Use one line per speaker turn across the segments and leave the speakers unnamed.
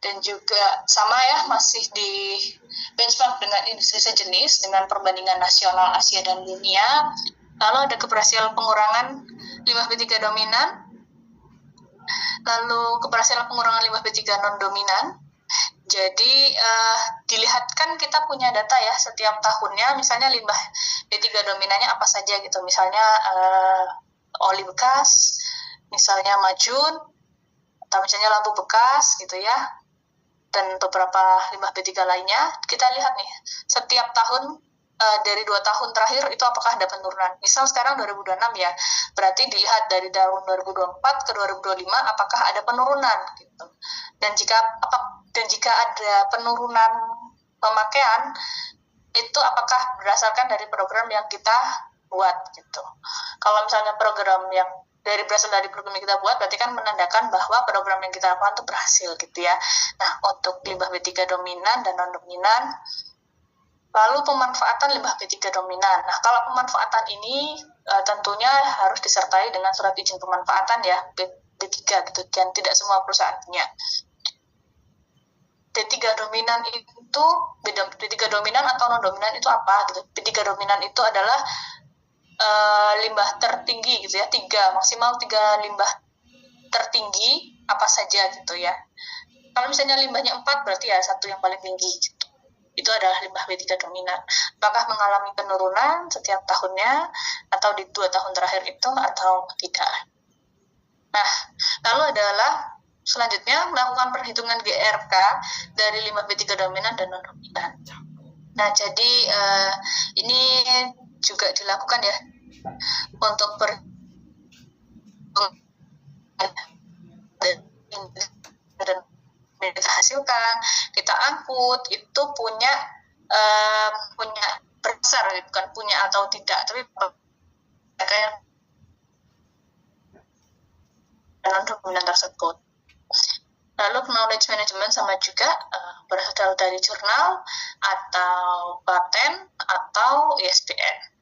dan juga sama ya, masih di benchmark dengan industri sejenis dengan perbandingan nasional Asia dan dunia. Lalu ada keberhasilan pengurangan limbah B3 dominan, lalu keberhasilan pengurangan limbah B3 non-dominan. Jadi dilihatkan kita punya data ya setiap tahunnya, misalnya limbah B3 dominannya apa saja gitu, misalnya oli bekas, misalnya majun, atau misalnya lampu bekas gitu ya, dan beberapa limbah B3 lainnya. Kita lihat nih, setiap tahun dari 2 tahun terakhir itu apakah ada penurunan. Misal sekarang 2026 ya, berarti dilihat dari tahun 2024 ke 2025 apakah ada penurunan gitu. Dan jika ada penurunan pemakaian, itu apakah berdasarkan dari program yang kita buat gitu. Kalau misalnya program yang berasal dari program yang kita buat, berarti kan menandakan bahwa program yang kita lakukan itu berhasil gitu ya. Nah, untuk limbah B3 dominan dan non-dominan, lalu pemanfaatan limbah B3 dominan. Nah, kalau pemanfaatan ini tentunya harus disertai dengan surat izin pemanfaatan ya, B3 gitu, dan tidak semua perusahaan punya. B3 dominan itu, B3 dominan atau non-dominan itu apa gitu. B3 dominan itu adalah limbah tertinggi gitu ya, maksimal 3 limbah tertinggi apa saja gitu ya. Kalau misalnya limbahnya 4 berarti ya 1 yang paling tinggi gitu. Itu adalah limbah B3 dominan. Apakah mengalami penurunan setiap tahunnya atau di 2 tahun terakhir itu atau tidak. Nah, lalu adalah selanjutnya melakukan perhitungan GRK dari limbah B3 dominan dan non-dominan. Nah, jadi ini juga dilakukan ya untuk dan kita hasilkan, kita angkut, itu punya besar, bukan punya atau tidak, tapi kayak non-dominan tersebut. Lalu knowledge management sama juga berasal dari jurnal atau paten atau ISBN.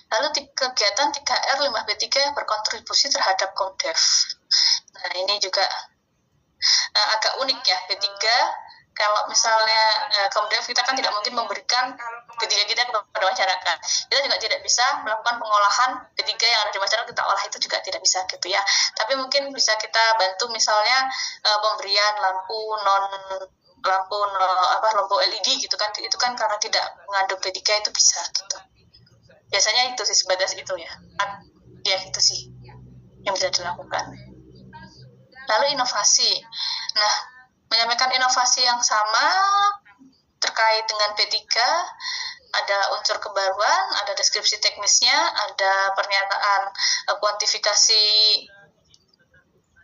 Lalu kegiatan 3R limbah B3 yang berkontribusi terhadap Komdev. Nah, ini juga agak unik ya, B3. Kalau misalnya Komdev, kita kan tidak mungkin memberikan B3 kita kepada masyarakat. Kita juga tidak bisa melakukan pengolahan B3 yang ada di masyarakat, kita olah itu juga tidak bisa gitu ya. Tapi mungkin bisa kita bantu misalnya pemberian lampu LED gitu kan, itu kan karena tidak mengandung B3 itu bisa gitu. Biasanya itu sih, sebatas itu ya. Ya itu sih yang bisa dilakukan. Lalu inovasi. Nah, menyampaikan inovasi yang sama terkait dengan B3, ada unsur kebaruan, ada deskripsi teknisnya, ada pernyataan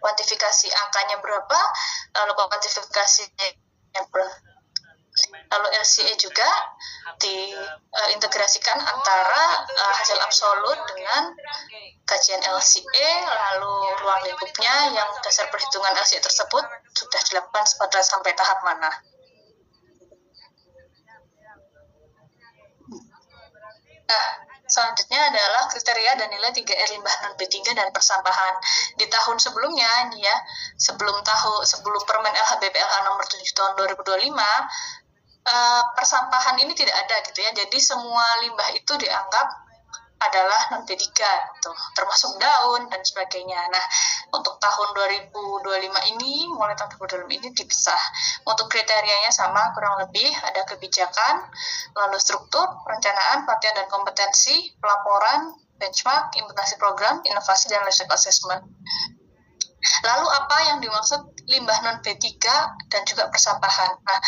kuantifikasi angkanya berapa, lalu kuantifikasinya berapa. Lalu LCA juga diintegrasikan antara hasil absolut dengan kajian LCA, lalu ruang lingkupnya yang dasar perhitungan LCA tersebut sudah dilakukan sampai tahap mana. Nah, selanjutnya adalah kriteria dan nilai 3R limbah non B3 dan persampahan. Di tahun sebelumnya nih ya, sebelum Permen LHBPLH nomor 7 tahun 2025, persampahan ini tidak ada gitu ya. Jadi semua limbah itu dianggap adalah non B3 gitu, termasuk daun dan sebagainya. Nah, untuk tahun 2025 ini, mulai tahun 2025 ini dipisah. Untuk kriterianya sama kurang lebih, ada kebijakan, lalu struktur, perencanaan, pelatihan dan kompetensi, pelaporan, benchmark, implementasi program, inovasi dan life cycle assessment. Lalu apa yang dimaksud limbah non B3 dan juga persampahan? Nah,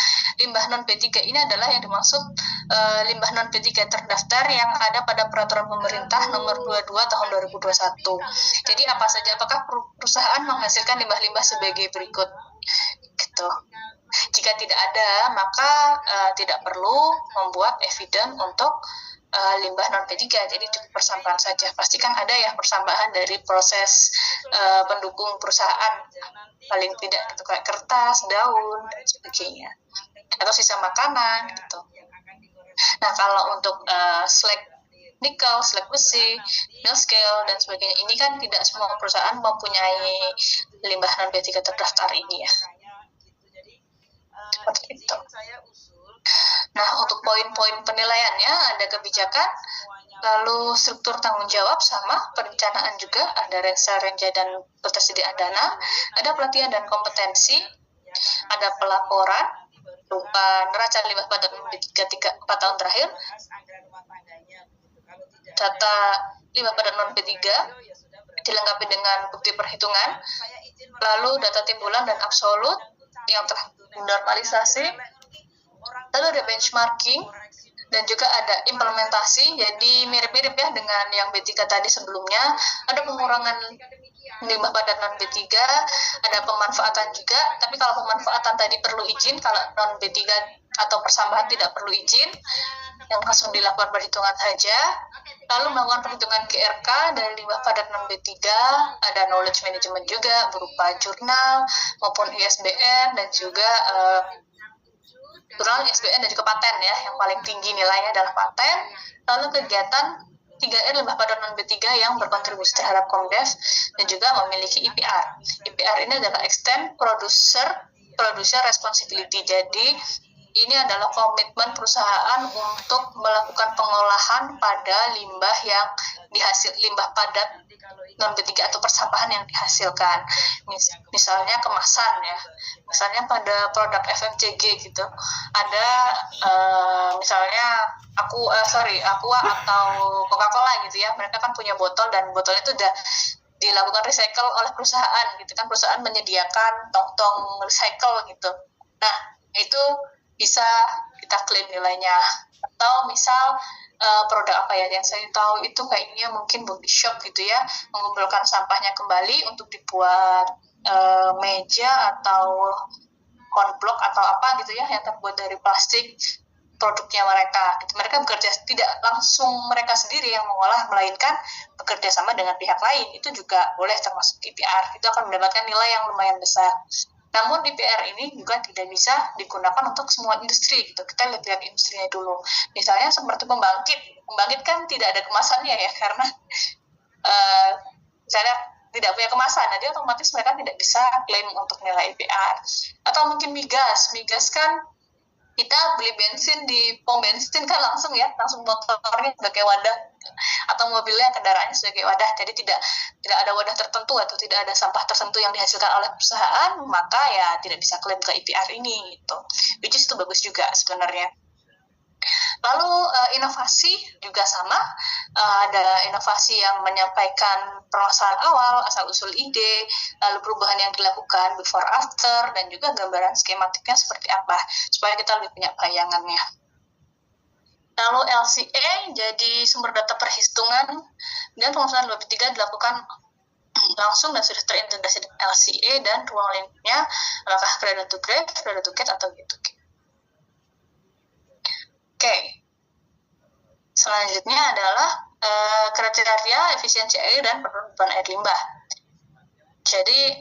limbah non B3 ini adalah yang dimaksud limbah non B3 terdaftar yang ada pada peraturan pemerintah nomor 22 tahun 2021. Jadi apa saja, apakah perusahaan menghasilkan limbah-limbah sebagai berikut gitu. Jika tidak ada, maka tidak perlu membuat eviden untuk limbah non B3, jadi cukup persampahan saja. Pastikan ada ya persampahan dari proses pendukung perusahaan, paling tidak gitu, kayak kertas, daun, dan sebagainya, atau sisa makanan gitu. Nah, kalau untuk slag nikel, slag besi, mill scale, dan sebagainya, ini kan tidak semua perusahaan mempunyai limbah non B3 terdaftar ini ya. Nah, untuk poin-poin penilaiannya ada kebijakan, lalu struktur tanggung jawab sama perencanaan juga, ada renca dan ketersediaan dana, ada pelatihan dan kompetensi, ada pelaporan berupa neraca limbah padat 4 tahun terakhir, data limbah padat non P3 dilengkapi dengan bukti perhitungan, lalu data timbulan dan absolut yang telah dinormalisasi, lalu ada benchmarking, dan juga ada implementasi. Jadi mirip-mirip ya dengan yang B3 tadi sebelumnya. Ada pengurangan limbah padat non B3, ada pemanfaatan juga, tapi kalau pemanfaatan tadi perlu izin, kalau non B3 atau persambahan tidak perlu izin, yang langsung dilakukan perhitungan saja. Lalu melakukan perhitungan GRK dari limbah padat non B3, ada knowledge management juga berupa jurnal maupun ISBN dan juga jurnal ISBN dan juga paten ya, yang paling tinggi nilainya adalah paten. Lalu kegiatan 3R limbah padat non B3 yang berkontribusi terhadap Komdev dan juga memiliki IPR. IPR ini adalah Extend Producer Responsibility. Jadi ini adalah komitmen perusahaan untuk melakukan pengolahan pada limbah yang limbah padat non B3 atau persampahan yang dihasilkan. Misalnya kemasan ya. Misalnya pada produk FMCG gitu. Ada misalnya Aqua atau Coca-Cola gitu ya. Mereka kan punya botol dan botol itu udah dilakukan recycle oleh perusahaan gitu kan. Perusahaan menyediakan tong-tong recycle gitu. Nah, itu bisa kita klaim nilainya. Atau misal produk apa ya yang saya tahu itu kayaknya mungkin Body Shop gitu ya, mengumpulkan sampahnya kembali untuk dibuat meja atau konblok atau apa gitu ya yang terbuat dari plastik, produknya mereka gitu. Mereka bekerja tidak langsung mereka sendiri yang mengolah, melainkan bekerja sama dengan pihak lain. Itu juga boleh termasuk IPR. Itu akan mendapatkan nilai yang lumayan besar. Namun IPR ini juga tidak bisa digunakan untuk semua industri gitu. Kita lihat industrinya dulu. Misalnya seperti pembangkit kan tidak ada kemasannya ya, karena misalnya tidak punya kemasan, jadi otomatis mereka tidak bisa klaim untuk nilai IPR. Atau mungkin migas kan kita beli bensin di pom bensin kan langsung motornya sebagai wadah atau mobilnya kendaraannya sebagai wadah, jadi tidak ada wadah tertentu atau tidak ada sampah tertentu yang dihasilkan oleh perusahaan, maka ya tidak bisa klaim ke IPR ini gitu. Which is itu bagus juga sebenarnya. Lalu inovasi juga sama, ada inovasi yang menyampaikan permasalahan awal, asal-usul ide, lalu perubahan yang dilakukan before after, dan juga gambaran skematiknya seperti apa, supaya kita lebih punya bayangannya. Lalu LCA, jadi sumber data perhitungan dan pengurusan limbah B3 dilakukan langsung dan sudah terintegrasi dengan LCA dan ruang lingkupnya, apakah cradle to grave, cradle to gate, atau gitu. Oke. Selanjutnya adalah kriteria efisiensi air dan penurunan air limbah. Jadi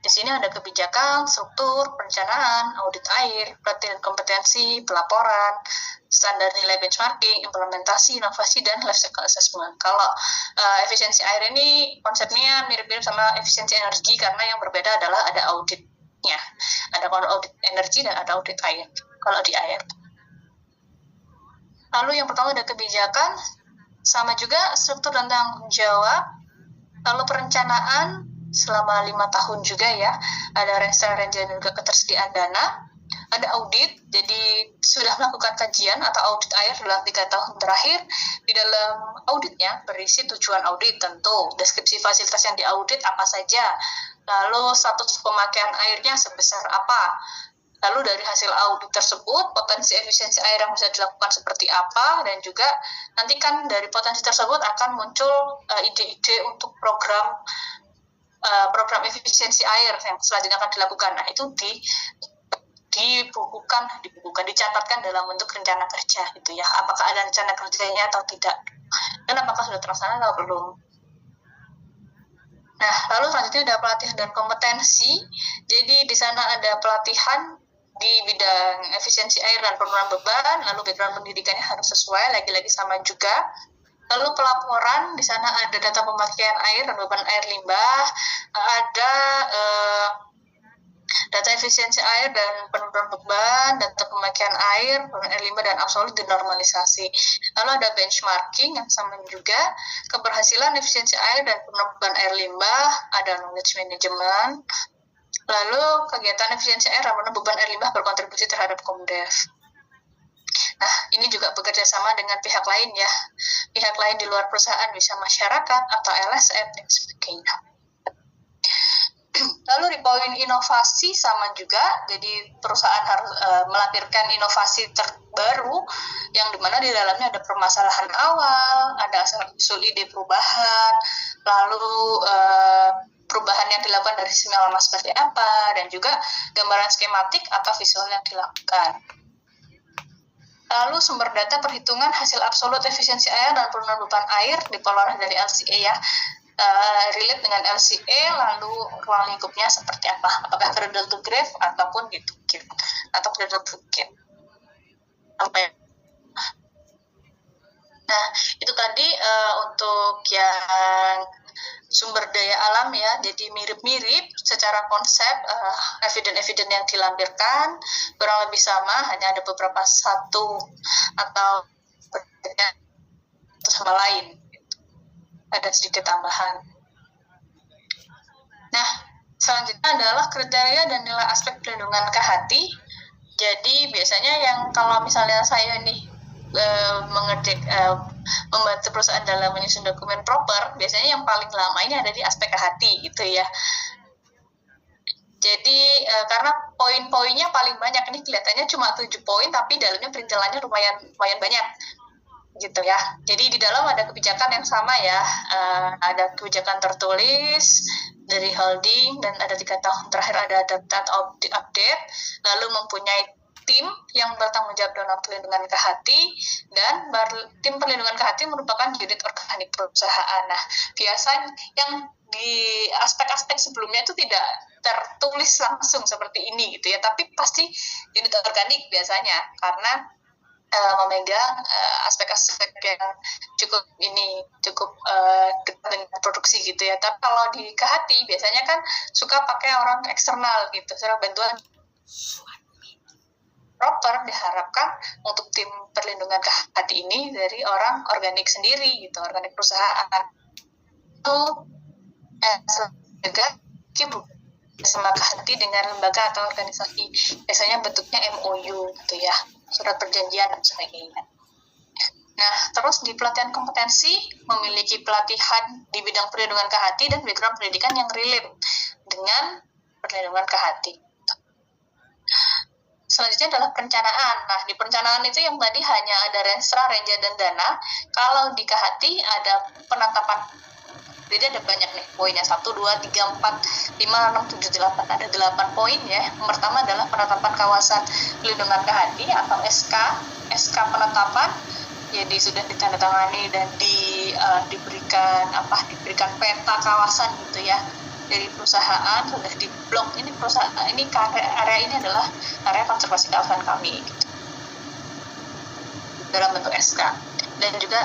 di sini ada kebijakan, struktur, perencanaan, audit air, pelatihan kompetensi, pelaporan, standar nilai benchmarking, implementasi, inovasi, dan life cycle assessment. Kalau efisiensi air ini konsepnya mirip-mirip sama efisiensi energi, karena yang berbeda adalah ada auditnya. Ada audit energi dan ada audit air. Kalau di air. Lalu yang pertama ada kebijakan, sama juga struktur dan tanggung jawab. Lalu perencanaan selama 5 tahun juga ya, ada rencana dan juga ketersediaan dana. Ada audit, jadi sudah melakukan kajian atau audit air dalam 3 tahun terakhir. Di dalam auditnya berisi tujuan audit tentu, deskripsi fasilitas yang diaudit apa saja, lalu status pemakaian airnya sebesar apa. Lalu dari hasil audit tersebut, potensi efisiensi air yang bisa dilakukan seperti apa, dan juga nanti kan dari potensi tersebut akan muncul ide-ide untuk program efisiensi air yang selanjutnya akan dilakukan. Nah, itu dicatatkan dalam bentuk rencana kerja gitu ya. Apakah ada rencana kerjanya atau tidak, dan apakah sudah terlaksana atau belum. Nah, lalu selanjutnya ada pelatihan dan kompetensi. Jadi di sana ada pelatihan di bidang efisiensi air dan penurunan beban, lalu background pendidikannya harus sesuai, lagi-lagi sama juga. Lalu pelaporan, di sana ada data pemakaian air dan beban air limbah, ada Data efisiensi air dan penurunan beban, data pemakaian air, penurunan air limbah dan absolut dinormalisasi. Lalu ada benchmarking yang sama juga, keberhasilan efisiensi air dan penurunan beban air limbah, ada knowledge management. Lalu kegiatan efisiensi air dan penurunan beban air limbah berkontribusi terhadap Komdev. Nah, ini juga bekerja sama dengan pihak lain ya. Pihak lain di luar perusahaan, bisa masyarakat atau LSM dan sebagainya. Lalu di poin inovasi sama juga, jadi perusahaan harus melampirkan inovasi terbaru yang dimana di dalamnya ada permasalahan awal, ada asal-usul ide perubahan, lalu perubahan yang dilakukan dari sinyal lama seperti apa, dan juga gambaran skematik atau visual yang dilakukan. Lalu sumber data perhitungan hasil absolut efisiensi air dan penurunan beban air diperoleh dari LCA ya. Relate dengan LCA, lalu ruang lingkupnya seperti apa, apakah cradle to grave ataupun gitu atau cradle to gate. Nah, itu tadi untuk yang sumber daya alam ya, jadi mirip-mirip secara konsep, eviden-eviden yang dilampirkan kurang lebih sama, hanya ada beberapa satu atau berbeda sama lain. Ada sedikit tambahan. Nah, selanjutnya adalah kriteria dan nilai aspek pelindungan ke hati. Jadi biasanya yang kalau misalnya saya nih membantu perusahaan dalam menyusun dokumen proper, biasanya yang paling lama ini ada di aspek ke hati gitu ya. Jadi karena poin-poinnya paling banyak, ini kelihatannya cuma 7 poin, tapi dalamnya perintilannya lumayan banyak. Gitu ya. Jadi di dalam ada kebijakan yang sama ya, ada kebijakan tertulis dari holding, dan ada 3 tahun terakhir ada data update, lalu mempunyai tim yang bertanggung jawab dalam perlindungan ke hati, dan tim perlindungan ke hati merupakan unit organik perusahaan. Nah, biasanya yang di aspek-aspek sebelumnya itu tidak tertulis langsung seperti ini gitu ya, tapi pasti unit organik biasanya, karena memegang aspek-aspek yang cukup dekat dengan produksi gitu ya. Tapi kalau di Kehati biasanya kan suka pakai orang eksternal gitu, secara bantuan proper diharapkan untuk tim perlindungan Kehati ini dari orang organik sendiri gitu, organik perusahaan. Itu juga sama Kehati dengan lembaga atau organisasi, biasanya bentuknya MOU gitu ya, surat perjanjian dan sebagainya. Nah, terus di pelatihan kompetensi memiliki pelatihan di bidang perlindungan ke hati dan background pendidikan yang relate dengan perlindungan ke hati. Selanjutnya adalah perencanaan. Nah, di perencanaan itu yang tadi hanya ada renstra, renja, dan dana. Kalau di Kehati ada penetapan. Jadi ada banyak nih poinnya, 1, 2, 3, 4, 5, 6, 7, 8. Ada 8 poin ya. Yang pertama adalah penetapan kawasan pelindungan ke hati atau SK penetapan. Jadi sudah ditandatangani dan diberikan peta kawasan gitu ya. Dari perusahaan sudah di blok, ini perusahaan ini area ini adalah area konservasi kawasan kami gitu, dalam bentuk SK. Dan juga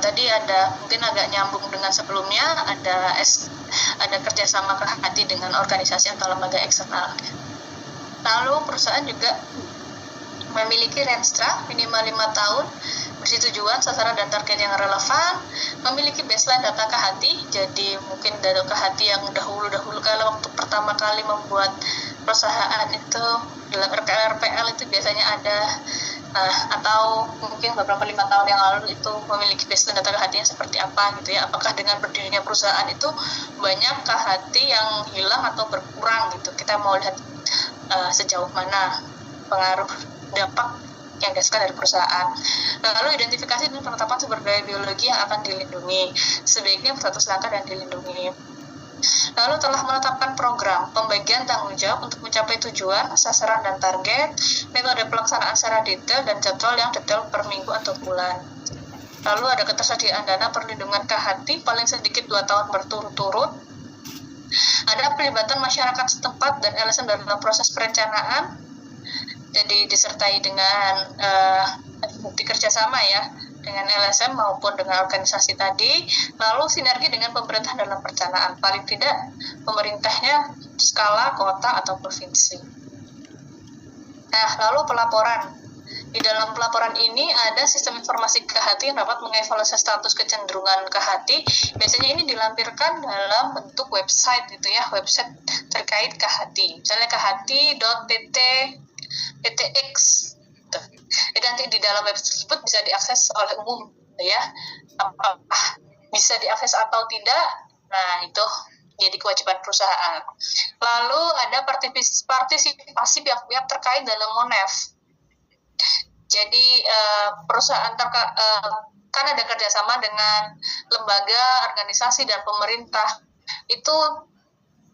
tadi ada mungkin agak nyambung dengan sebelumnya, ada kerjasama ke hati dengan organisasi atau lembaga eksternal. Lalu perusahaan juga memiliki renstra minimal 5 tahun, bersih tujuan, sasaran dan target yang relevan, memiliki baseline data ke hati. Jadi mungkin data ke hati yang dahulu kalau waktu pertama kali membuat perusahaan itu dalam RPL itu biasanya ada, atau mungkin beberapa 5 tahun yang lalu itu memiliki baseline data ke hatinya seperti apa gitu ya. Apakah dengan berdirinya perusahaan itu banyak ke hati yang hilang atau berkurang gitu. Kita mau lihat sejauh mana pengaruh dampak yang dirasakan dari perusahaan. Lalu identifikasi dan penetapan sumber daya biologi yang akan dilindungi, sebaiknya berstatus langka dan dilindungi. Lalu telah menetapkan program pembagian tanggung jawab untuk mencapai tujuan, sasaran dan target, metode pelaksanaan secara detail dan jadwal yang detail per minggu atau bulan. Lalu ada ketersediaan dana perlindungan ke hati paling sedikit 2 tahun berturut-turut. Ada pelibatan masyarakat setempat dan LSM dalam proses perencanaan. Jadi disertai dengan bukti kerjasama ya dengan LSM maupun dengan organisasi tadi. Lalu sinergi dengan pemerintah dalam perencanaan. Paling tidak pemerintahnya skala kota atau provinsi. Nah, lalu pelaporan. Di dalam pelaporan ini ada sistem informasi KHT yang dapat mengevaluasi status kecenderungan KHT. Biasanya ini dilampirkan dalam bentuk website gitu ya, website terkait KHT. Misalnya kht.pt.x. Jadi nanti di dalam website tersebut bisa diakses oleh umum ya. Apakah bisa diakses atau tidak? Nah, itu jadi kewajiban perusahaan. Lalu ada partisipasi pihak-pihak terkait dalam MONEF. Jadi perusahaan kan ada kerjasama dengan lembaga, organisasi, dan pemerintah. Itu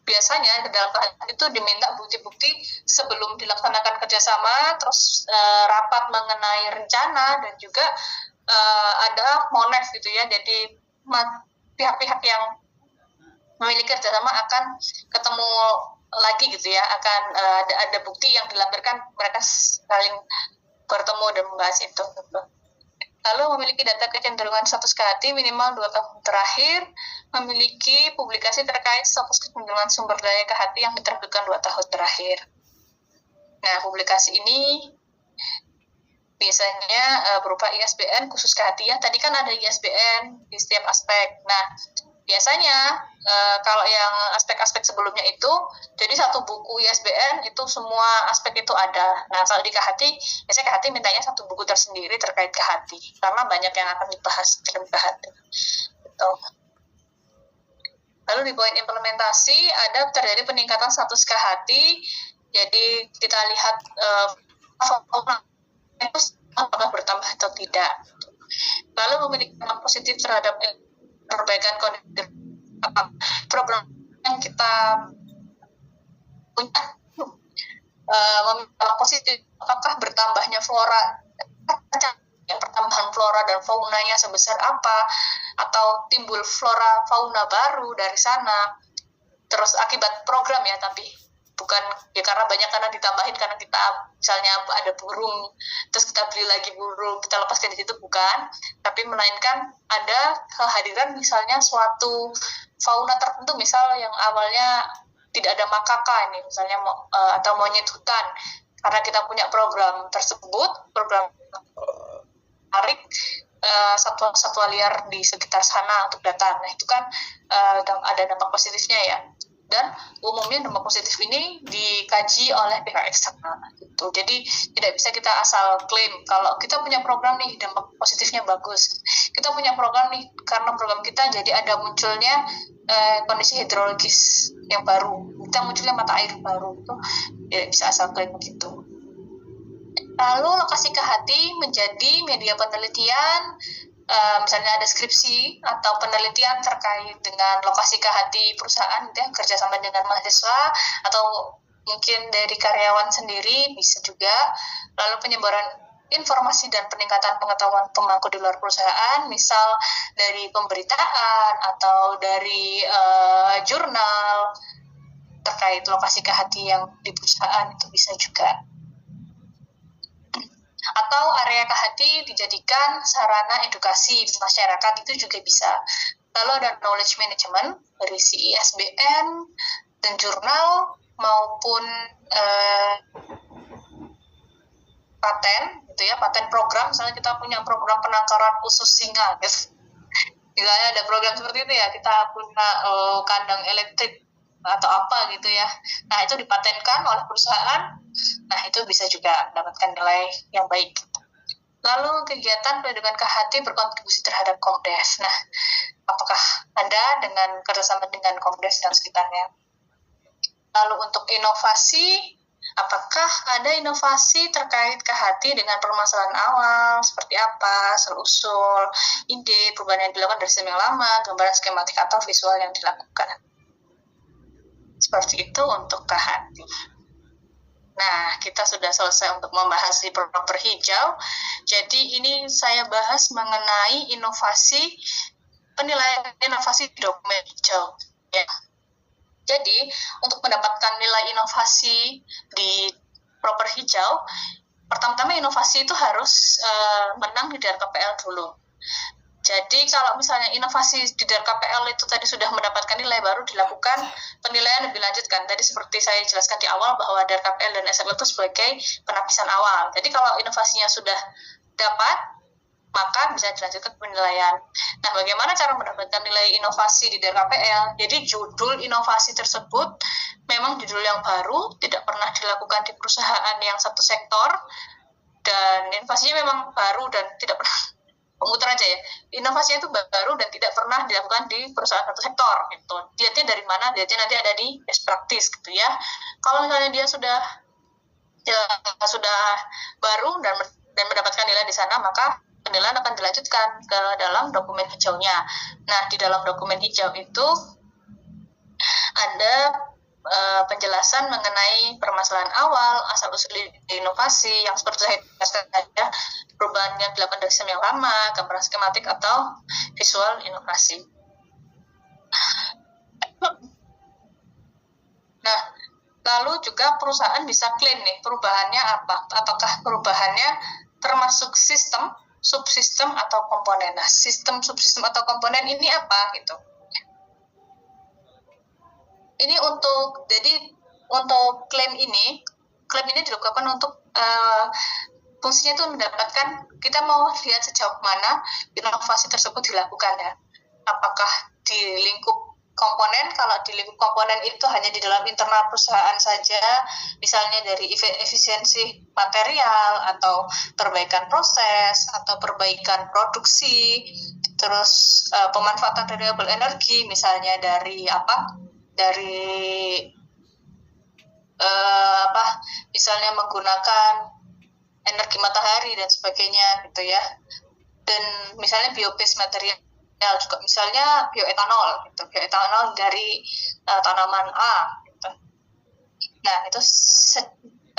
biasanya dalam itu diminta bukti-bukti sebelum dilaksanakan kerjasama, terus rapat mengenai rencana, dan juga ada MONEF gitu ya. Jadi pihak-pihak yang memiliki kerjasama akan ketemu lagi gitu ya, akan ada bukti yang dilampirkan, mereka saling bertemu dan membahas itu. Lalu memiliki data kecenderungan status KHT minimal 2 tahun terakhir, memiliki publikasi terkait status kecenderungan sumber daya KHT yang diterbitkan 2 tahun terakhir. Nah, publikasi ini biasanya berupa ISBN khusus KHT ya. Tadi kan ada ISBN di setiap aspek. Nah, biasanya kalau yang aspek-aspek sebelumnya itu, jadi satu buku ISBN itu semua aspek itu ada. Nah, kalau di KHT, biasanya KHT mintanya satu buku tersendiri terkait KHT, karena banyak yang akan dibahas dalam KHT. Gitu. Lalu di poin implementasi, ada terjadi peningkatan status KHT, jadi kita lihat apakah bertambah atau tidak. Lalu memiliki dampak positif terhadap perbaikan kondisi program yang kita punya memiliki positif, apakah bertambahnya flora, pertambahan flora dan faunanya sebesar apa, atau timbul flora fauna baru dari sana, terus akibat program ya, tapi bukan ya karena banyak, karena ditambahin karena kita misalnya ada burung terus kita beli lagi burung kita lepaskan di situ, bukan, tapi melainkan ada kehadiran misalnya suatu fauna tertentu, misal yang awalnya tidak ada makaka ini misalnya atau monyet hutan, karena kita punya program tersebut, program tarik satwa-satwa liar di sekitar sana untuk datang. Nah, itu kan ada dampak positifnya ya. Dan umumnya dampak positif ini dikaji oleh pihak eksternal gitu. Jadi tidak bisa kita asal klaim kalau kita punya program nih dampak positifnya bagus. Kita punya program nih karena program kita jadi ada munculnya kondisi hidrologis yang baru. Kita munculnya mata air baru, itu tidak bisa asal klaim begitu. Lalu lokasi KHT menjadi media penelitian, misalnya ada skripsi atau penelitian terkait dengan lokasi KHT perusahaan, gitu ya, kerjasama dengan mahasiswa atau mungkin dari karyawan sendiri bisa juga. Lalu penyebaran informasi dan peningkatan pengetahuan pemangku di luar perusahaan, misal dari pemberitaan atau dari jurnal terkait lokasi KHT yang di perusahaan, itu bisa juga. Atau area KHT dijadikan sarana edukasi masyarakat, itu juga bisa. Lalu ada knowledge management, berisi ISBN dan jurnal maupun paten, gitu ya, paten program. Misalnya kita punya program penangkaran khusus singa, gitu. Misalnya ada program seperti itu ya, kita punya kandang elektrik atau apa gitu ya. Nah, itu dipatenkan oleh perusahaan. Nah, itu bisa juga mendapatkan nilai yang baik. Lalu kegiatan pendidikan KHT berkontribusi terhadap Komdes. Nah, apakah Anda dengan kerjasama dengan Komdes dan sekitarnya? Lalu untuk inovasi, apakah ada inovasi terkait KHT dengan permasalahan awal, seperti apa, asal-usul, ide, perubahan yang dilakukan dari sistem yang lama, gambaran skematik atau visual yang dilakukan. Seperti itu untuk KHT. Nah, kita sudah selesai untuk membahas di proper hijau. Jadi ini saya bahas mengenai inovasi, penilaian inovasi di dokumen hijau. Ya. Jadi, untuk mendapatkan nilai inovasi di proper hijau, pertama-tama inovasi itu harus menang di DARKPL dulu. Jadi kalau misalnya inovasi di dalam KPL itu tadi sudah mendapatkan nilai, baru dilakukan penilaian lebih lanjut kan. Tadi seperti saya jelaskan di awal bahwa dari KPL dan SL itu sebagai penapisan awal. Jadi kalau inovasinya sudah dapat, maka bisa dilanjutkan penilaian. Nah, bagaimana cara mendapatkan nilai inovasi di dari KPL? Jadi judul inovasi tersebut memang judul yang baru, tidak pernah dilakukan di perusahaan yang satu sektor, dan inovasinya memang baru dan tidak pernah pemutar aja ya. Inovasinya itu baru dan tidak pernah dilakukan di perusahaan satu sektor gitu. Lihatnya dari mana? Lihatnya nanti ada di best practice gitu ya. Kalau misalnya dia sudah baru dan mendapatkan nilai di sana, maka penilaian akan dilanjutkan ke dalam dokumen hijaunya. Nah, di dalam dokumen hijau itu ada penjelasan mengenai permasalahan awal, asal-usul inovasi yang seperti saya jelaskan saja, perubahan yang dilakukan dari sistem yang lama, gambaran skematik atau visual inovasi. Nah, lalu juga perusahaan bisa klaim nih perubahannya apa? Apakah perubahannya termasuk sistem, subsistem atau komponen? Nah, sistem, subsistem atau komponen ini apa gitu? Ini untuk klaim ini dilakukan untuk fungsinya itu mendapatkan, kita mau lihat sejauh mana inovasi tersebut dilakukan ya. Apakah di lingkup komponen, kalau di lingkup komponen itu hanya di dalam internal perusahaan saja, misalnya dari efisiensi material atau perbaikan proses atau perbaikan produksi, terus pemanfaatan renewable energy, misalnya dari misalnya menggunakan energi matahari dan sebagainya gitu ya. Dan misalnya bio-based material juga, misalnya bioetanol gitu, bioetanol dari tanaman A gitu. Nah, itu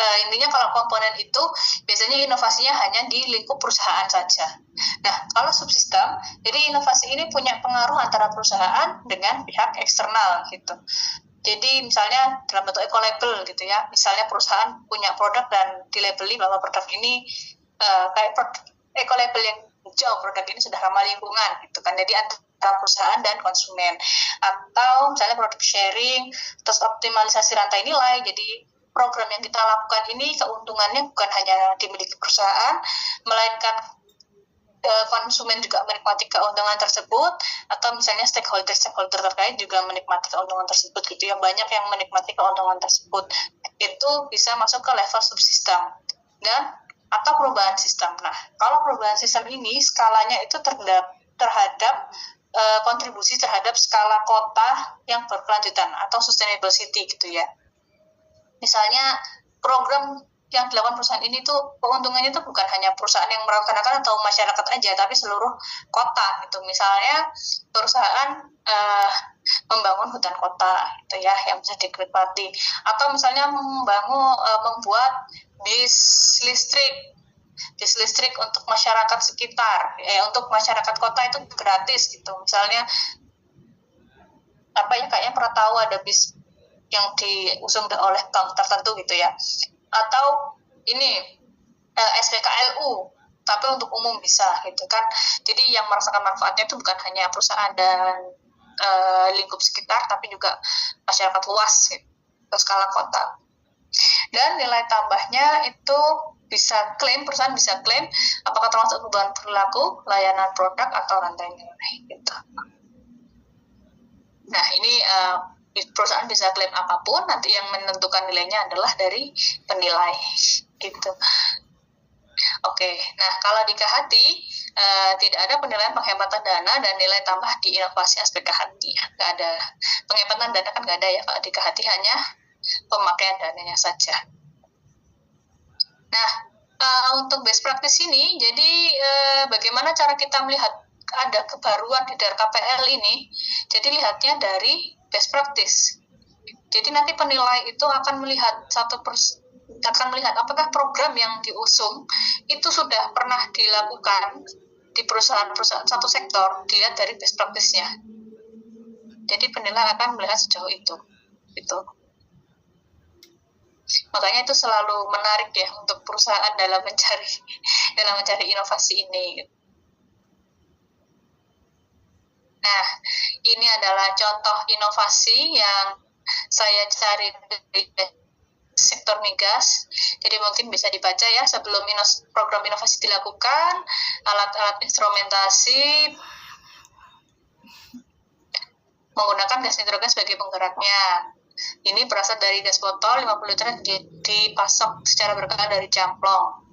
intinya kalau komponen itu biasanya inovasinya hanya di lingkup perusahaan saja. Nah, kalau subsistem, jadi inovasi ini punya pengaruh antara perusahaan dengan pihak eksternal gitu. Jadi misalnya dalam bentuk eco-label gitu ya, misalnya perusahaan punya produk dan dilabeli bahwa produk ini kayak eco-label yang hijau, produk ini sudah ramah lingkungan gitu kan. Jadi antara perusahaan dan konsumen. Atau misalnya produk sharing, terus optimalisasi rantai nilai. Jadi program yang kita lakukan ini keuntungannya bukan hanya dimiliki perusahaan, melainkan konsumen juga menikmati keuntungan tersebut, atau misalnya stakeholder terkait juga menikmati keuntungan tersebut gitu ya. Banyak yang menikmati keuntungan tersebut. Itu bisa masuk ke level subsistem dan atau perubahan sistem. Nah, kalau perubahan sistem ini skalanya itu terhadap kontribusi terhadap skala kota yang berkelanjutan atau sustainable city gitu ya. Misalnya program yang dilakukan perusahaan ini tuh keuntungannya tuh bukan hanya perusahaan yang melaksanakan atau masyarakat aja, tapi seluruh kota gitu. Misalnya perusahaan membangun hutan kota gitu ya, yang bisa dinikmati, atau misalnya membuat bis listrik untuk masyarakat sekitar, untuk masyarakat kota itu gratis gitu. Misalnya kayaknya pernah tahu ada bis yang diusung oleh bank tertentu gitu ya. Atau ini SPKLU, tapi untuk umum bisa gitu kan. Jadi yang merasakan manfaatnya itu bukan hanya perusahaan dan lingkup sekitar, tapi juga masyarakat luas gitu, ke skala kota. Dan nilai tambahnya itu perusahaan bisa klaim apakah termasuk perubahan perilaku, layanan produk, atau rantai nilai gitu. Nah, ini perusahaan bisa klaim apapun, nanti yang menentukan nilainya adalah dari penilai gitu. Oke, nah kalau di KHT tidak ada penilaian penghematan dana dan nilai tambah di inovasi aspek KHT. Nggak ada penghematan dana, kan nggak ada ya kalau di KHT, hanya pemakaian dananya saja. Nah, untuk best practice ini, jadi bagaimana cara kita melihat ada kebaruan di dalam KPL ini? Jadi lihatnya dari best practice. Jadi nanti penilai itu akan melihat apakah program yang diusung itu sudah pernah dilakukan di perusahaan satu sektor, dilihat dari best practice-nya. Jadi penilai akan melihat sejauh itu. Gitu. Makanya itu selalu menarik ya untuk perusahaan dalam mencari inovasi ini. Nah, ini adalah contoh inovasi yang saya cari dari sektor migas. Jadi mungkin bisa dibaca ya sebelum program inovasi dilakukan, alat-alat instrumentasi menggunakan gas nitrogen sebagai penggeraknya. Ini berasal dari gas botol 50 liter dipasok secara berkala dari camplong.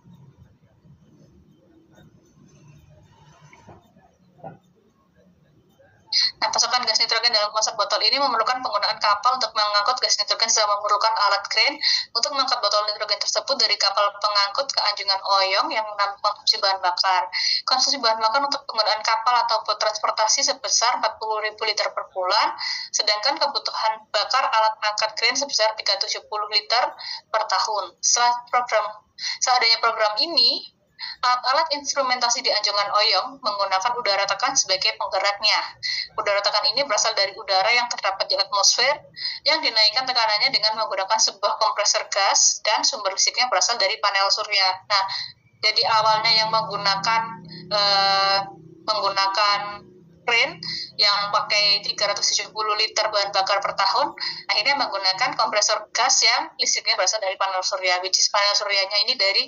Nah, pasokan gas nitrogen dalam konsep botol ini memerlukan penggunaan kapal untuk mengangkut gas nitrogen serta memerlukan alat kren untuk mengangkat botol nitrogen tersebut dari kapal pengangkut ke anjungan oyong yang menampung konsumsi bahan bakar. Konsumsi bahan bakar untuk penggunaan kapal atau transportasi sebesar 40.000 liter per bulan, sedangkan kebutuhan bakar alat pengangkat kren sebesar 370 liter per tahun. Seadanya program ini, alat-alat instrumentasi di anjungan oyong menggunakan udara tekan sebagai penggeraknya. Udara tekan ini berasal dari udara yang terdapat di atmosfer yang dinaikkan tekanannya dengan menggunakan sebuah kompresor gas dan sumber listriknya berasal dari panel surya. Nah, jadi awalnya yang menggunakan kren yang pakai 370 liter bahan bakar per tahun, akhirnya menggunakan kompresor gas yang listriknya berasal dari panel surya, which is panel suryanya ini dari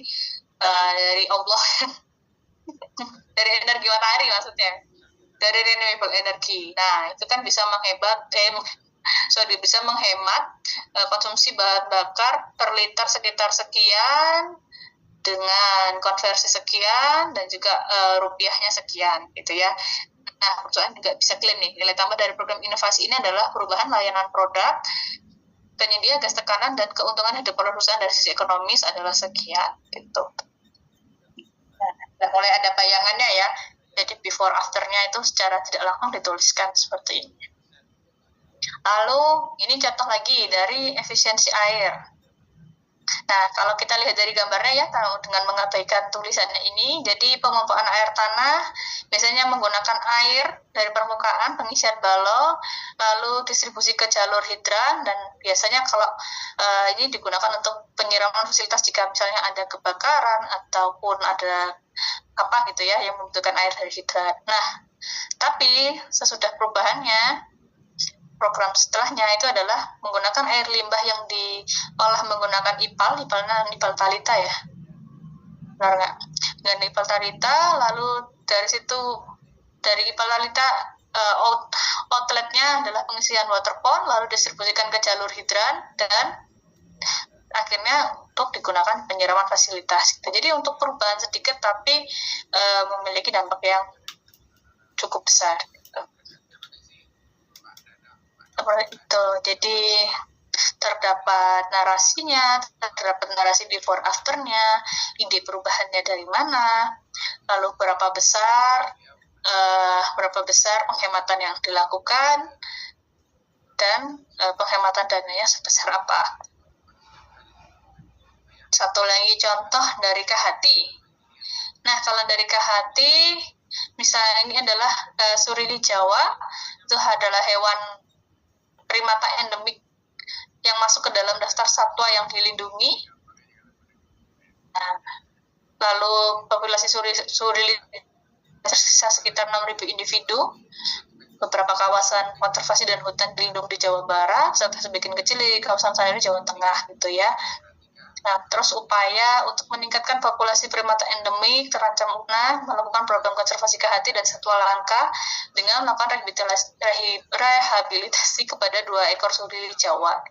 Allah, dari energi matahari maksudnya, dari renewable energy. Nah, itu kan bisa bisa menghemat konsumsi bahan bakar per liter sekitar sekian dengan konversi sekian dan juga rupiahnya sekian gitu ya. Nah, perusahaan juga bisa klaim nih, nilai tambah dari program inovasi ini adalah perubahan layanan produk penyedia gas tekanan dan keuntungan hidup perusahaan dari sisi ekonomis adalah sekian gitu. Nah, mulai ada bayangannya ya, jadi before afternya itu secara tidak langsung dituliskan seperti ini. Lalu ini contoh lagi dari efisiensi air. Nah, kalau kita lihat dari gambarnya ya, dengan mengabaikan tulisannya ini, jadi pengumpaan air tanah biasanya menggunakan air dari permukaan, pengisian balok, lalu distribusi ke jalur hidran, dan biasanya kalau ini digunakan untuk penyiraman fasilitas jika misalnya ada kebakaran ataupun ada apa gitu ya yang membutuhkan air dari hidran. Nah, tapi sesudah perubahannya, program setelahnya itu adalah menggunakan air limbah yang diolah menggunakan ipal talita ya, benar nggak? Dengan ipal talita, lalu dari situ dari ipal talita outletnya adalah pengisian water pond, lalu distribusikan ke jalur hidran dan akhirnya untuk digunakan penyiraman fasilitas. Jadi untuk perubahan sedikit tapi memiliki dampak yang cukup besar. Itu jadi terdapat narasinya, terdapat narasi before afternya, ide perubahannya dari mana, lalu berapa besar penghematan yang dilakukan, dan penghematan dananya sebesar apa. Satu lagi contoh dari KHT. Nah, kalau dari KHT, misalnya ini adalah surili Jawa, itu adalah hewan primata endemik yang masuk ke dalam daftar satwa yang dilindungi. Nah, lalu populasi surili tersisa sekitar 6.000 individu. Beberapa kawasan konservasi dan hutan dilindung di Jawa Barat, serta sebagian kecil di kawasan Sanairi Jawa Tengah gitu ya. Nah, terus upaya untuk meningkatkan populasi primata endemik terancam punah, melakukan program konservasi KHT dan satwa langka dengan melakukan rehabilitasi kepada 2 ekor surili Jawa.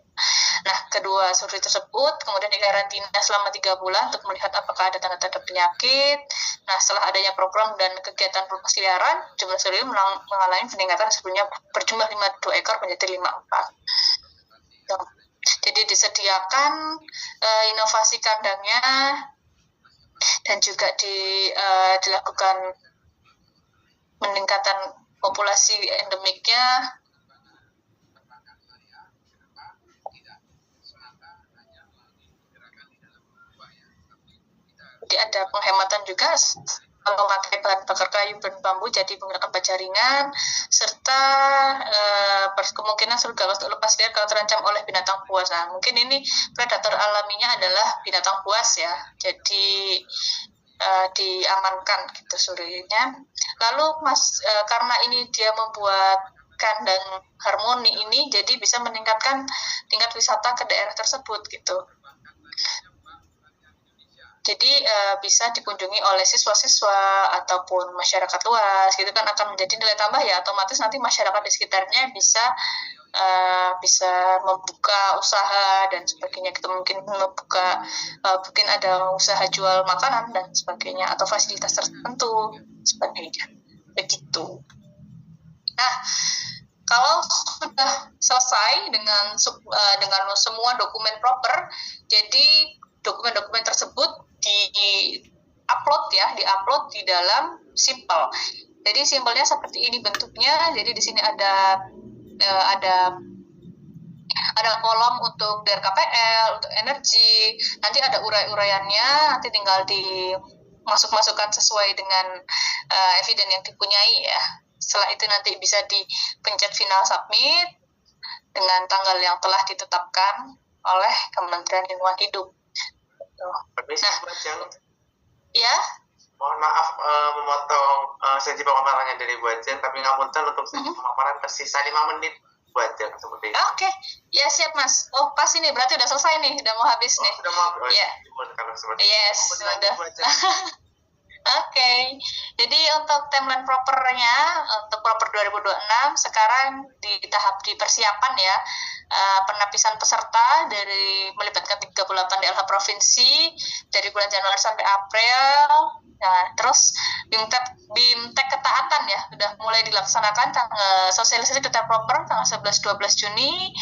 Nah, kedua surili tersebut kemudian dikarantina selama 3 bulan untuk melihat apakah ada tanda-tanda penyakit. Nah, setelah adanya program dan kegiatan pelepasliaran, jumlah surili mengalami peningkatan sebelumnya berjumlah 52 ekor menjadi 54. Jadi disediakan inovasi kandangnya dan juga dilakukan peningkatan populasi endemiknya. Jadi ada penghematan juga memakai bahan bakar kayu dan bambu, jadi menggunakan baja ringan, serta kemungkinan surga untuk lepas liar kalau terancam oleh binatang buas. Nah, mungkin ini predator alaminya adalah binatang buas ya. Jadi diamankan gitu surinya. Lalu karena ini dia membuat kandang harmoni ini, jadi bisa meningkatkan tingkat wisata ke daerah tersebut gitu. Jadi bisa dikunjungi oleh siswa-siswa ataupun masyarakat luas gitu kan, akan menjadi nilai tambah ya, otomatis nanti masyarakat di sekitarnya bisa membuka usaha dan sebagainya gitu, mungkin mungkin ada usaha jual makanan dan sebagainya atau fasilitas tertentu sebagainya begitu. Nah, kalau sudah selesai dengan semua dokumen proper, jadi dokumen-dokumen tersebut di-upload di dalam Simpel. Jadi Simpelnya seperti ini bentuknya. Jadi di sini ada kolom untuk DRKPL, untuk energi. Nanti ada urai-uraiannya, nanti tinggal dimasukkan sesuai dengan eviden yang dipunyai ya. Setelah itu nanti bisa dipencet final submit dengan tanggal yang telah ditetapkan oleh Kementerian Lingkungan Hidup. Ya.
Mohon maaf memotong sesi pemaparannya dari Bu Ajeng, tapi ngapunten untuk sesi pemaparan tersisa 5 menit Bu Ajeng seperti itu.
Oke. Ya siap Mas. Oh pas ini berarti udah selesai nih, udah mau habis nih.
Sudah mau habis.
Ya.
Kalau seperti
yes, sudah. Oke. Jadi untuk timeline propernya, untuk proper 2026 sekarang di tahap di persiapan ya, penapisan peserta dari melibatkan 38 DLH provinsi dari bulan Januari sampai April. Nah, terus BIMTEK ketaatan ya sudah mulai dilaksanakan sosialisasi detail proper tanggal 11-12 Juni.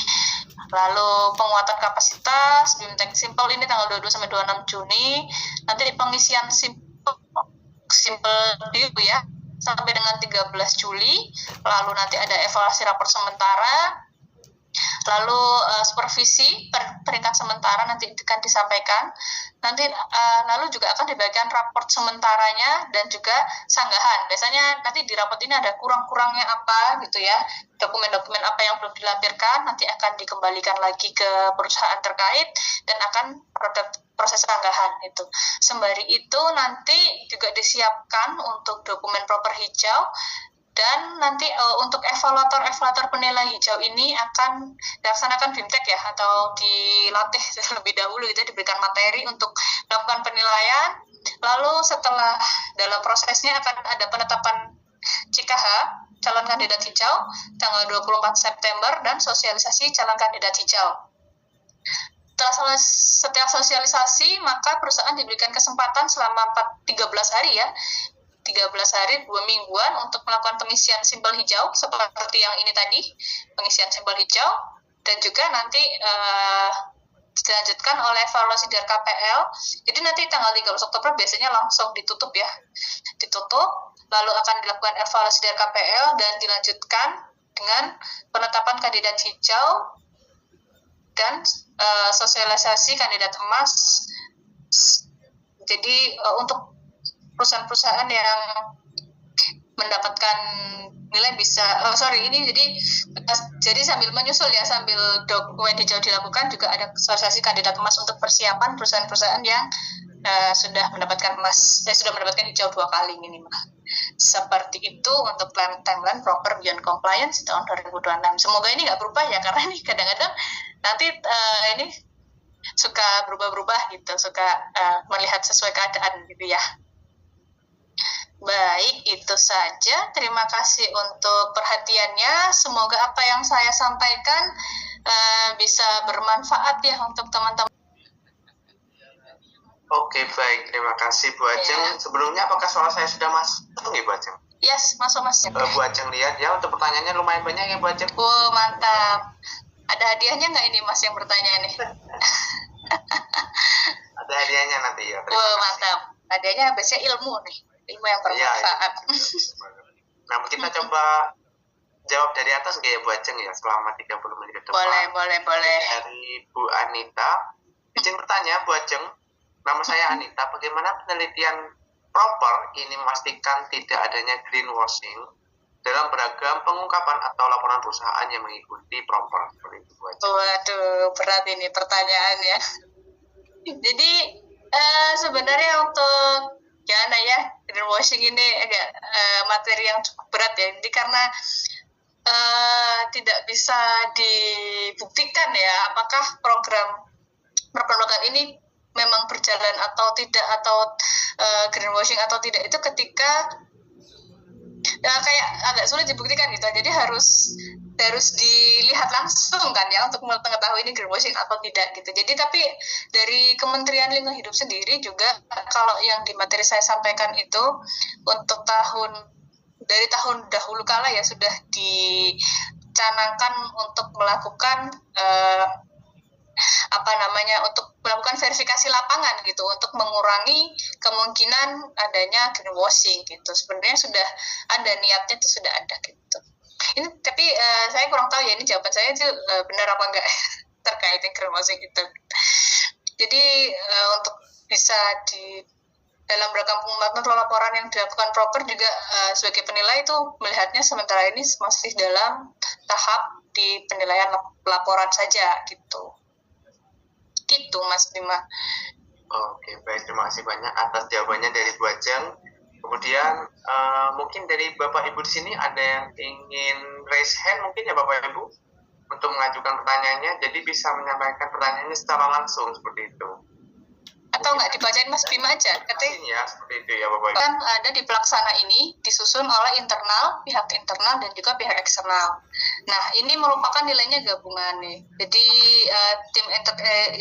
Lalu penguatan kapasitas BIMTEK Simpel ini tanggal 22 sampai 26 Juni. Nanti pengisian Simpel dulu ya sampai dengan 13 Juli. Lalu nanti ada evaluasi rapor sementara. Lalu supervisi peringkat sementara nanti akan disampaikan. Nanti lalu juga akan dibagikan raport sementaranya dan juga sanggahan. Biasanya nanti di raport ini ada kurang-kurangnya apa gitu ya. Dokumen-dokumen apa yang belum dilampirkan nanti akan dikembalikan lagi ke perusahaan terkait dan akan proses sanggahan itu. Sembari itu nanti juga disiapkan untuk dokumen proper hijau. Dan nanti untuk evaluator penilai hijau ini akan dilaksanakan BIMTEK ya, atau dilatih terlebih dahulu gitu, diberikan materi untuk melakukan penilaian. Lalu setelah dalam prosesnya akan ada penetapan CKH, calon kandidat hijau, tanggal 24 September, dan sosialisasi calon kandidat hijau. Setelah sosialisasi, maka perusahaan diberikan kesempatan selama 13 hari ya, 13 hari 2 mingguan untuk melakukan pengisian simpel hijau seperti yang ini tadi, pengisian simpel hijau, dan juga nanti dilanjutkan oleh evaluasi DRKPL. Jadi nanti tanggal 13 Oktober biasanya langsung ditutup ya, lalu akan dilakukan evaluasi DRKPL dan dilanjutkan dengan penetapan kandidat hijau dan sosialisasi kandidat emas. Jadi untuk perusahaan-perusahaan yang mendapatkan nilai bisa jadi sambil menyusul ya, sambil dokumen hijau dilakukan juga ada sosialisasi kandidat emas untuk persiapan perusahaan-perusahaan yang sudah mendapatkan emas, sudah mendapatkan hijau 2 kali minimal. Seperti itu untuk timeline proper beyond compliance tahun 2026. Semoga ini nggak berubah ya, karena ini kadang-kadang nanti ini suka berubah-berubah gitu, suka melihat sesuai keadaan gitu ya. Baik, itu saja. Terima kasih untuk perhatiannya. Semoga apa yang saya sampaikan bisa bermanfaat ya untuk teman-teman.
Oke, baik. Terima kasih Bu Ajeng. Ya. Sebelumnya apakah suara saya sudah masuk ya Bu Ajeng?
Yes, masuk Mas.
Bu Ajeng lihat ya, untuk pertanyaannya lumayan banyak ya Bu Ajeng.
Oh, mantap. Ada hadiahnya nggak ini Mas yang bertanya nih?
Ada hadiahnya nanti ya.
Mantap. Hadiahnya biasanya ilmu nih. Ilmu yang bermanfaat.
Ya. Nah, kita coba jawab dari atas nggak ya Bu Ajeng ya, selama 30 menit ke depan.
Boleh.
Dari Bu Anita. Izin bertanya Bu Ajeng, nama saya Anita, bagaimana penelitian proper ini memastikan tidak adanya greenwashing dalam beragam pengungkapan atau laporan perusahaan yang mengikuti proper?
Waduh, berat ini pertanyaannya. Jadi sebenarnya untuk Nah ya, greenwashing ini agak materi yang cukup berat ya. Jadi karena tidak bisa dibuktikan ya apakah program perpajakan ini memang berjalan atau tidak, atau greenwashing atau tidak, itu ketika kayak agak sulit dibuktikan gitu. Jadi harus dilihat langsung kan ya untuk mengetahui ini greenwashing atau tidak gitu. Jadi tapi dari Kementerian Lingkungan Hidup sendiri juga, kalau yang di materi saya sampaikan itu untuk dari tahun dahulu kala ya sudah dicanangkan untuk melakukan untuk melakukan verifikasi lapangan gitu, untuk mengurangi kemungkinan adanya greenwashing gitu. Sebenarnya sudah ada niatnya, itu sudah ada gitu. Ini tapi saya kurang tahu ya, ini jawaban saya itu benar apa enggak terkait dengan greenwashing itu. Jadi untuk bisa di dalam rangka pengumpulan laporan yang dilakukan proper juga sebagai penilai itu melihatnya sementara ini masih dalam tahap di penilaian laporan saja gitu Mas Bima.
Oke, baik, terima kasih banyak atas jawabannya dari Bu Ajeng. Kemudian mungkin dari Bapak Ibu di sini ada yang ingin raise hand mungkin ya Bapak Ibu untuk mengajukan pertanyaannya, jadi bisa menyampaikan pertanyaannya secara langsung seperti itu.
Atau nggak dibacain Mas Bima aja?
Ya, seperti itu ya Bapak Ibu.
Kan ada di pelaksana ini disusun oleh pihak internal dan juga pihak eksternal. Nah, ini merupakan nilainya gabungan nih. Jadi tim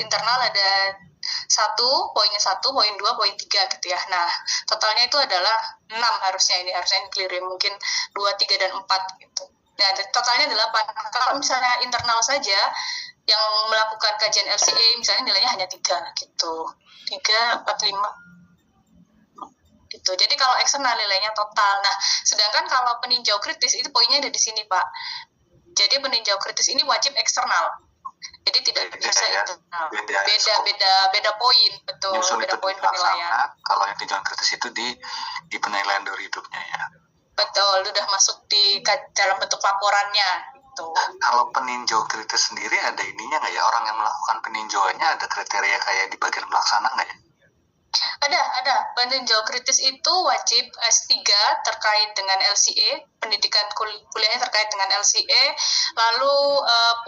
internal ada 1, poinnya 1, poin 2, poin 3 gitu ya. Nah, totalnya itu adalah 6 harusnya ini clear ya, mungkin 2, 3, dan 4 gitu. Nah, totalnya 8. Kalau misalnya internal saja yang melakukan kajian LCA misalnya nilainya hanya 3 gitu. 3, 4, 5 gitu. Jadi kalau eksternal nilainya total. Nah, sedangkan kalau peninjau kritis itu poinnya ada di sini, Pak. Jadi peninjau kritis ini wajib eksternal. Jadi tidak bisa
ya,
internal.
Beda
poin, betul. Beda poin penilaian.
Kalau yang tinjauan kritis itu di penilaian dari hidupnya ya.
Betul, sudah masuk di dalam bentuk laporannya. Gitu.
Kalau peninjau kritis sendiri ada ininya nggak ya? Orang yang melakukan peninjauannya ada kriteria kayak di bagian pelaksana nggak ya?
Ada. Peninjau kritis itu wajib S3 terkait dengan LCA, pendidikan kuliahnya terkait dengan LCA, lalu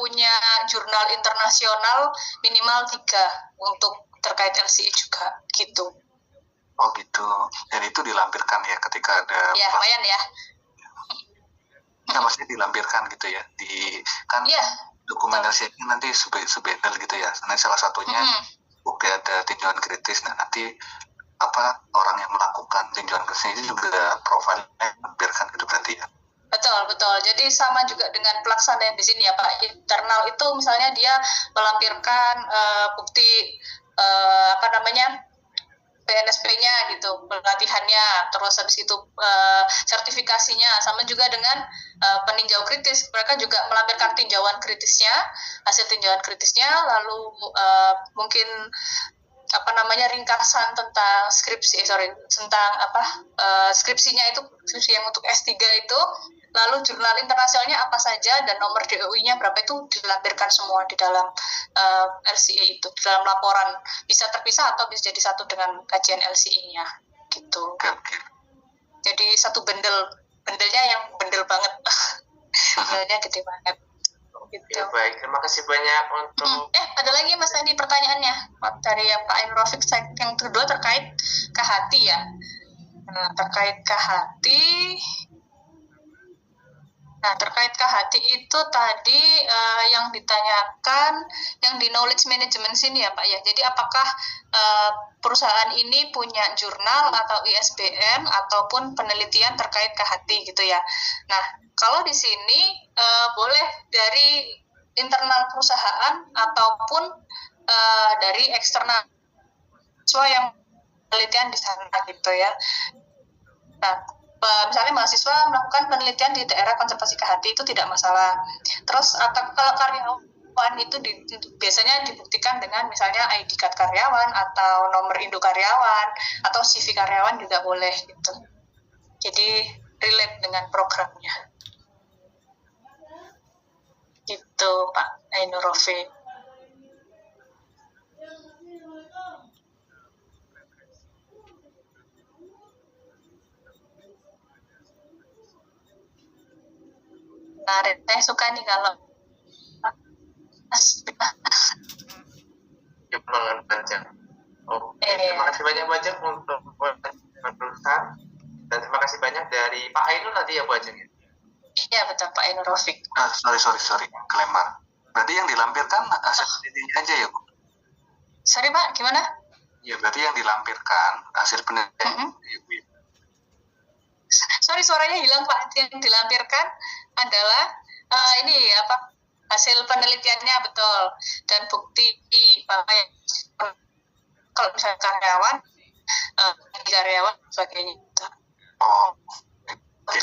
punya jurnal internasional minimal 3 untuk terkait LCA juga, gitu.
Oh gitu, dan itu dilampirkan ya ketika ada...
Ya, lumayan ya.
Nah, maksudnya dilampirkan gitu ya, dokumen LCA ini nanti subendel gitu ya, nanti salah satunya bukti ada tinjauan kritis. Nah nanti orang yang melakukan tinjauan kritis ini juga profilnya lampirkan gitu berarti ya.
Betul. Jadi sama juga dengan pelaksana yang di sini ya Pak. Internal itu misalnya dia melampirkan bukti PNSP-nya gitu, pelatihannya, terus habis itu sertifikasinya, sama juga dengan peninjau kritis, mereka juga melampirkan tinjauan kritisnya, hasil tinjauan kritisnya, lalu mungkin ringkasan tentang skripsinya itu, skripsi yang untuk S3 itu, lalu jurnal internasionalnya apa saja dan nomor DOI-nya berapa, itu dilampirkan semua di dalam LCA itu, di dalam laporan. Bisa terpisah atau bisa jadi satu dengan kajian LCA-nya gitu. Jadi satu bendelnya yang bendel banget. Bendelnya gede banget. Gitu.
Ya, baik, terima kasih banyak untuk...
ada lagi Mas Andi pertanyaannya dari Pak Ainur Rafiq, yang kedua terkait KHT ya. Nah, terkait KHT itu tadi yang ditanyakan yang di knowledge management sini ya Pak ya. Jadi apakah perusahaan ini punya jurnal atau ISBN ataupun penelitian terkait KHT gitu ya. Nah, kalau di sini boleh dari internal perusahaan ataupun dari eksternal siswa yang penelitian di sana gitu ya. Nah, misalnya mahasiswa melakukan penelitian di daerah konservasi KHT itu tidak masalah. Terus atau kalau karyawan itu biasanya dibuktikan dengan misalnya ID card karyawan atau nomor induk karyawan atau CV karyawan juga boleh gitu. Jadi relate dengan programnya. Gitu Pak Ainur Rafiq. menarik. Saya suka nih kalau
Gimana Bajang? Oke, terima kasih banyak Bajang untuk penerusan, dan terima kasih banyak dari Pak Ainul tadi ya Bajang ya?
Iya betul, Pak Ainul Rafiq.
Sorry, kelempar. Berarti yang dilampirkan hasil penelitiannya aja ya Bu?
Sorry Pak, gimana?
Ya berarti yang dilampirkan hasil penelitian.
Sorry, suaranya hilang Pak. Yang dilampirkan adalah ini apa? Hasil penelitiannya betul, dan bukti bahwa kalau misalnya karyawan sebagainya.
Oh, oke.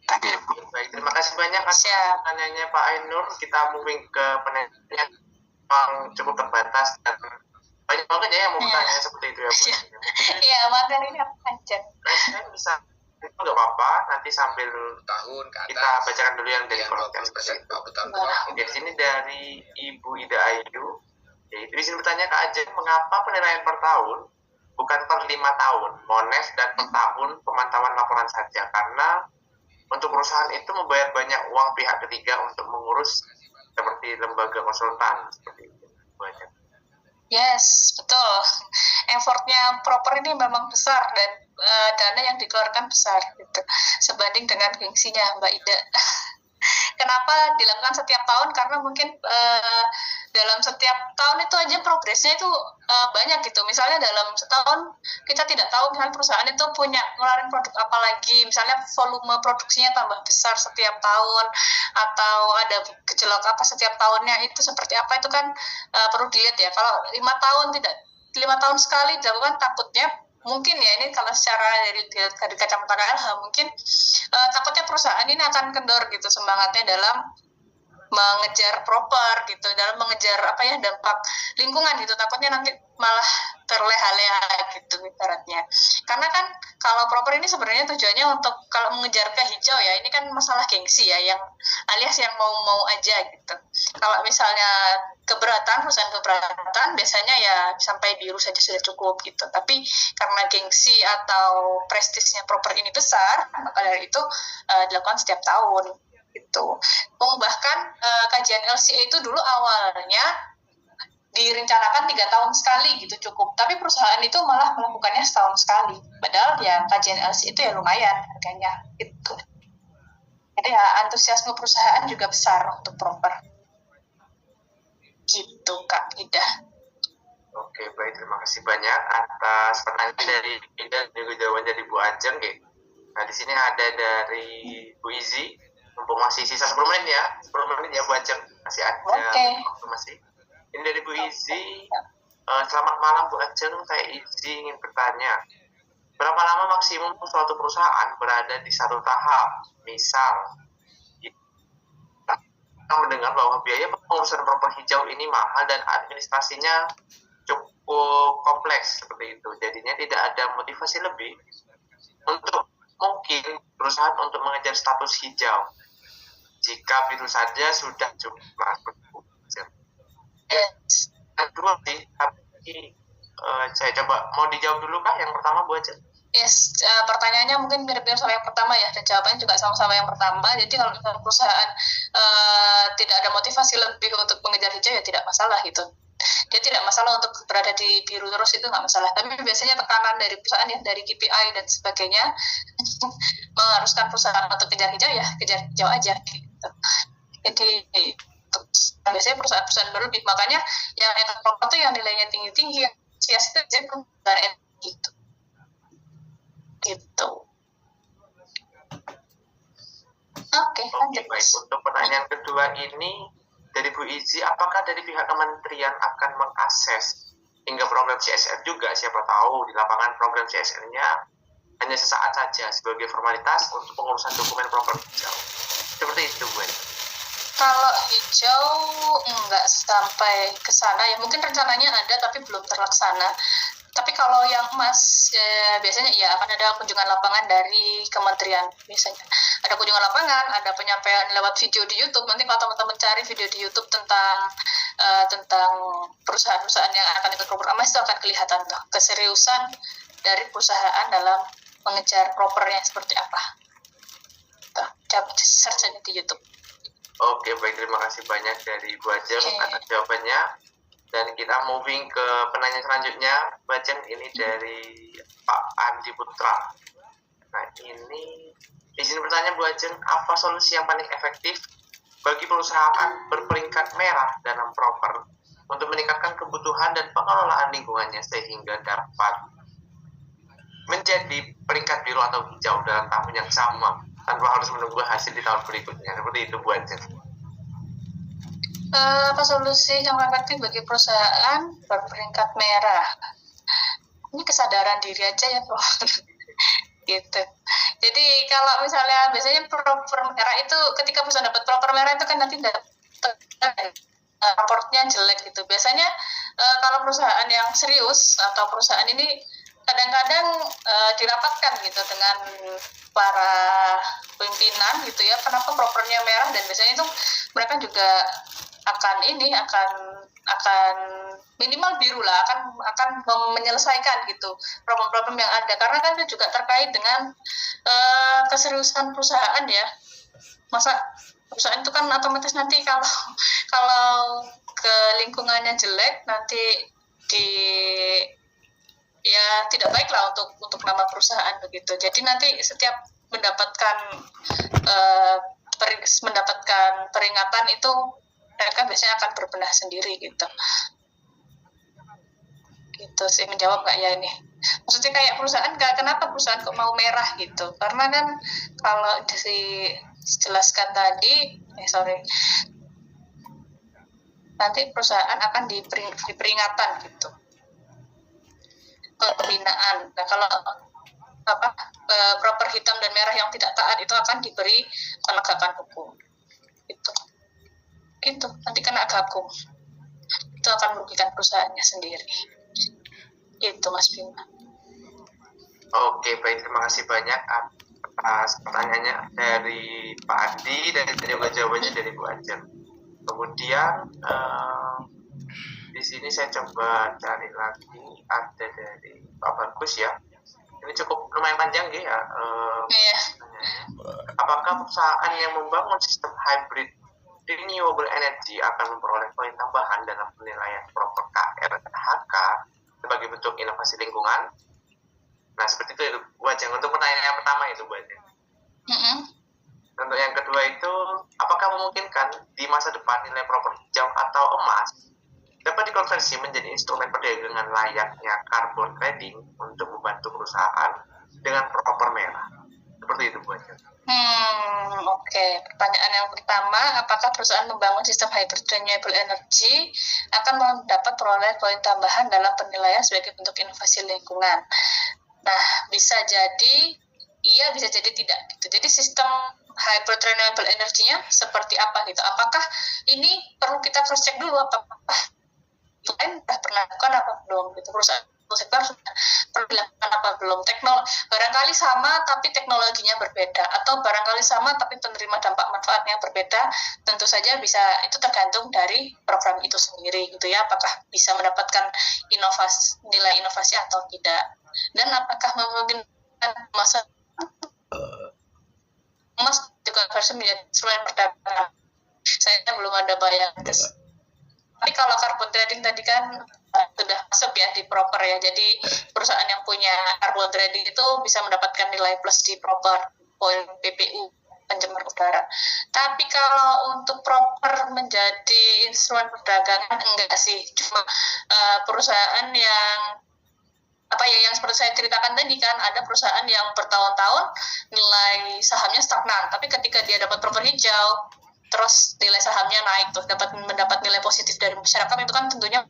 Thank you.
Baik, terima kasih banyak atas pertanyaannya Pak Ainur. Kita moving ke penelitian yang cukup terbatas dan banyak banget ya yang mau bertanya seperti itu ya Bu.
Iya, materinya panjang.
Presiden bisa itu nggak apa-apa, nanti sambil
tahun
kita bacakan dulu yang dari podcast. Di sini dari Ibu Ida Ayu, yaitu di sini bertanya Kak Ajeng, mengapa penilaian per tahun bukan per 5 tahun, MONEF dan per tahun pemantauan laporan saja? Karena untuk perusahaan itu membayar banyak uang pihak ketiga untuk mengurus seperti lembaga konsultan seperti itu.
Yes, betul. Effortnya proper ini memang besar dan dana yang dikeluarkan besar gitu, sebanding dengan gengsinya Mbak Ida. Kenapa dilakukan setiap tahun? Karena mungkin dalam setiap tahun itu aja progresnya itu banyak gitu. Misalnya dalam setahun kita tidak tahu misalnya perusahaan itu punya ngeluarin produk apa lagi. Misalnya volume produksinya tambah besar setiap tahun, atau ada gejolak apa setiap tahunnya, itu seperti apa, itu kan perlu dilihat ya. Kalau 5 tahun sekali dilakukan, takutnya mungkin ya, ini kalau secara dari kacamata KLH mungkin takutnya perusahaan ini akan kendor gitu semangatnya dalam mengejar proper gitu, dalam mengejar dampak lingkungan gitu, takutnya nanti malah terleha-leha gitu ibaratnya. Karena kan kalau proper ini sebenarnya tujuannya untuk kalau mengejar ke hijau ya, ini kan masalah gengsi ya, yang alias yang mau aja gitu. Kalau misalnya perusahaan keberatan biasanya ya sampai biru saja sudah cukup gitu. Tapi karena gengsi atau prestisnya proper ini besar, maka dari itu dilakukan setiap tahun gitu. Bahkan kajian LCA itu dulu awalnya direncanakan 3 tahun sekali gitu cukup, tapi perusahaan itu malah melakukannya setahun sekali, padahal ya kajian LCA itu ya lumayan harganya gitu. Jadi ya antusiasme perusahaan juga besar untuk proper gitu Kak Ida.
Oke, baik, terima kasih banyak atas pertanyaan dari Ida dan juga jawaban dari Bu Ajeng ya. Nah, di sini ada dari Bu Izi, mumpung masih sisa 10 menit ya, 10 menit ya Bu Ajeng, masih ada waktu masih. Ini dari Bu Izi, selamat malam Bu Ajeng, saya Izi ingin bertanya, berapa lama maksimum suatu perusahaan berada di satu tahap? Misal, kita mendengar bahwa biaya pengurusan proper hijau ini mahal dan administrasinya cukup kompleks seperti itu. Jadinya tidak ada motivasi lebih untuk mungkin perusahaan untuk mengejar status hijau. Jika biru saja sudah cukup. Kedua sih, tapi saya coba mau dijawab dulu Kak, yang pertama Bu Ajeng.
Yes, pertanyaannya mungkin mirip-mirip sama yang pertama ya, dan jawabannya juga sama-sama yang pertama. Jadi kalau perusahaan tidak ada motivasi lebih untuk mengejar hijau ya tidak masalah gitu. Dia tidak masalah untuk berada di biru terus, itu nggak masalah. Tapi biasanya tekanan dari perusahaan ya, dari KPI dan sebagainya mengharuskan perusahaan untuk kejar hijau ya kejar hijau aja gitu. Jadi biasanya perusahaan berlebih, makanya yang proper itu yang nilainya tinggi-tinggi, yang sias itu jadi perusahaan gitu. Oke, lanjut.
Baik, untuk pertanyaan kedua ini dari Bu Izi, apakah dari pihak kementerian akan mengakses hingga program CSR juga? Siapa tahu di lapangan program CSR-nya hanya sesaat saja sebagai formalitas untuk pengurusan dokumen proper hijau. Seperti itu, Bu.
Kalau hijau nggak sampai ke sana ya, mungkin rencananya ada tapi belum terlaksana. Tapi kalau yang emas biasanya ya akan ada kunjungan lapangan dari kementerian. Biasanya ada kunjungan lapangan, ada penyampaian lewat video di YouTube. Nanti kalau teman-teman cari video di YouTube tentang perusahaan-perusahaan yang akan ikut program emas, itu akan kelihatan tuh keseriusan dari perusahaan dalam mengejar propernya seperti apa. dapat search aja di YouTube.
Oke, baik, terima kasih banyak dari Bu Ajeng atas jawabannya. Dan kita moving ke penanya selanjutnya. Bu Ajeng, ini dari Pak Andi Putra. Nah, ini izin bertanya Bu Ajeng, apa solusi yang paling efektif bagi perusahaan berperingkat merah dalam proper untuk meningkatkan kebutuhan dan pengelolaan lingkungannya sehingga dapat menjadi peringkat biru atau hijau dalam tahun yang sama tanpa harus menunggu hasil di tahun berikutnya? Seperti itu Bu Ajeng.
Apa solusi yang efektif bagi perusahaan berperingkat merah? Ini kesadaran diri aja ya, Bro. Gitu. Jadi kalau misalnya biasanya proper merah itu ketika perusahaan dapat proper merah itu kan nanti raportnya jelek gitu. Biasanya kalau perusahaan yang serius atau perusahaan ini kadang-kadang dirapatkan gitu dengan para pimpinan gitu ya, kenapa propernya merah, dan biasanya itu mereka juga akan minimal biru lah, akan menyelesaikan gitu problem-problem yang ada, karena kan itu juga terkait dengan keseriusan perusahaan ya. Masa perusahaan itu kan otomatis nanti kalau ke lingkungannya jelek nanti ya tidak baik lah untuk nama perusahaan begitu. Jadi nanti setiap mendapatkan peringatan itu mereka biasanya akan berbenah sendiri gitu. Gitu sih, menjawab nggak ya ini? Maksudnya kayak perusahaan, kenapa perusahaan kok mau merah gitu? Karena kan kalau dijelaskan tadi, nanti perusahaan akan diperingatan gitu, pembinaan. Nah kalau proper hitam dan merah yang tidak taat itu akan diberi penegakan hukum. Gitu. Nanti kena gakum. Itu akan merugikan perusahaannya sendiri. Itu Mas Bima.
Oke, baik, terima kasih banyak atas pertanyaannya dari Pak Andi dan juga jawabannya dari Bu Ajeng. Kemudian di sini saya coba cari lagi, ada dari Pak Bagus ya. Ini cukup lumayan panjang ya. Apakah perusahaan yang membangun sistem hybrid renewable energy akan memperoleh poin tambahan dalam penilaian proper KRHK sebagai bentuk inovasi lingkungan? Nah, seperti itu Bu Ajeng. Untuk pertanyaan yang pertama itu Bu Ajeng. Untuk yang kedua itu, apakah memungkinkan di masa depan nilai proper hijau atau emas dapat dikonversi menjadi instrumen perdagangan layaknya carbon trading untuk membantu perusahaan dengan proper merah? Seperti itu Bu Ajeng.
Oke. Pertanyaan yang pertama, apakah perusahaan membangun sistem hybrid renewable energy akan mendapat peroleh poin tambahan dalam penilaian sebagai bentuk inovasi lingkungan? Nah, bisa jadi iya, bisa jadi tidak gitu. Jadi sistem hybrid renewable energy-nya seperti apa gitu? Apakah ini perlu kita cross check dulu apakah lain sudah pernah lakukan apa belum gitu, perusahaan sektor sudah pernah dilakukan apa belum, barangkali sama tapi teknologinya berbeda, atau barangkali sama tapi penerima dampak manfaatnya berbeda. Tentu saja bisa, itu tergantung dari program itu sendiri gitu ya, apakah bisa mendapatkan nilai inovasi atau tidak, dan apakah memungkinkan emas juga versi menjadi instrumen perdagangan. Saya belum ada bayangan. Tapi kalau carbon trading tadi kan sudah masuk ya di proper ya. Jadi perusahaan yang punya carbon trading itu bisa mendapatkan nilai plus di proper poin PPU, pencemar udara. Tapi kalau untuk proper menjadi instrumen perdagangan enggak sih. Cuma perusahaan yang yang seperti saya ceritakan tadi kan, ada perusahaan yang bertahun-tahun nilai sahamnya stagnan, tapi ketika dia dapat proper hijau, terus nilai sahamnya naik, terus mendapat nilai positif dari masyarakat, itu kan tentunya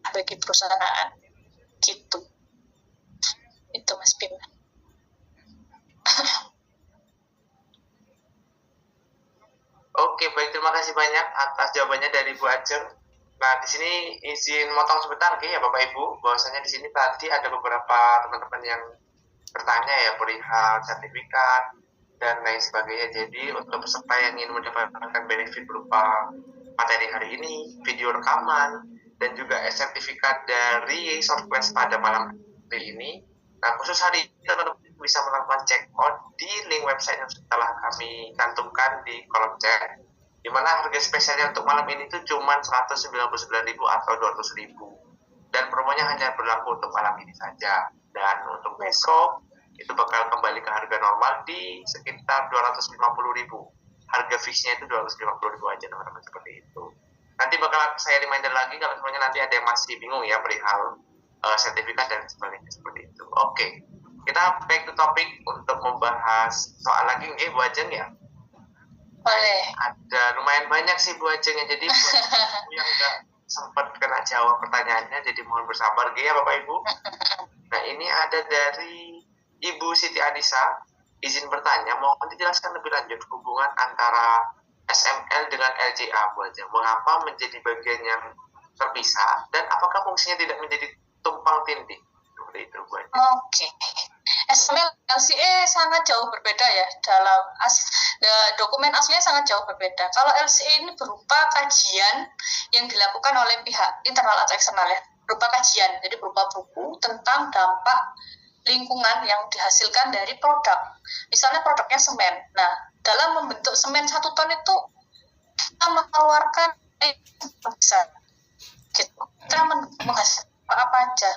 bagi perusahaan gitu. Itu Mas Bima.
Oke, baik, terima kasih banyak atas jawabannya dari Bu Ajeng. Nah, di sini izin motong sebentar ya Bapak Ibu, bahwasanya di sini tadi ada beberapa teman-teman yang bertanya ya perihal sertifikat dan lain sebagainya. Jadi untuk peserta yang ingin mendapatkan benefit berupa materi hari ini, video rekaman, dan juga sertifikat dari Softquest pada malam hari ini, Nah, khusus hari ini teman-teman bisa melakukan check out di link website yang telah kami cantumkan di kolom chat, di mana harga spesialnya untuk malam ini itu cuma 199.000 atau 200.000, dan promonya hanya berlaku untuk malam ini saja, dan untuk besok itu bakal kembali ke harga normal di sekitar 250.000. Harga fixnya itu 250.000 aja teman-teman, seperti itu. Nanti bakal saya reminder lagi kalau semuanya nanti ada yang masih bingung ya perihal sertifikat dan sebagainya, seperti itu. Oke, kita back to topic untuk membahas soal lagi nggih Bu Ajeng ya.
Boleh.
Ada lumayan banyak sih Bu Ajeng ya, jadi buat yang nggak sempat kena jawab pertanyaannya, jadi mohon bersabar nggih ya Bapak Ibu. Nah, ini ada dari Ibu Siti Anissa, izin bertanya, mohon dijelaskan lebih lanjut hubungan antara SML dengan LCA Bu Ajeng. Mengapa menjadi bagian yang terpisah dan apakah fungsinya tidak menjadi tumpang tindih? Seperti itu Bu Ajeng.
Oke. SML LCA sangat jauh berbeda ya, dalam dokumen aslinya sangat jauh berbeda. Kalau LCA ini berupa kajian yang dilakukan oleh pihak internal atau eksternal ya, berupa kajian, jadi berupa buku tentang dampak lingkungan yang dihasilkan dari produk. Misalnya produknya semen. Nah, dalam membentuk semen 1 ton itu kita mengeluarkan besar. Kita menghasilkan apa aja.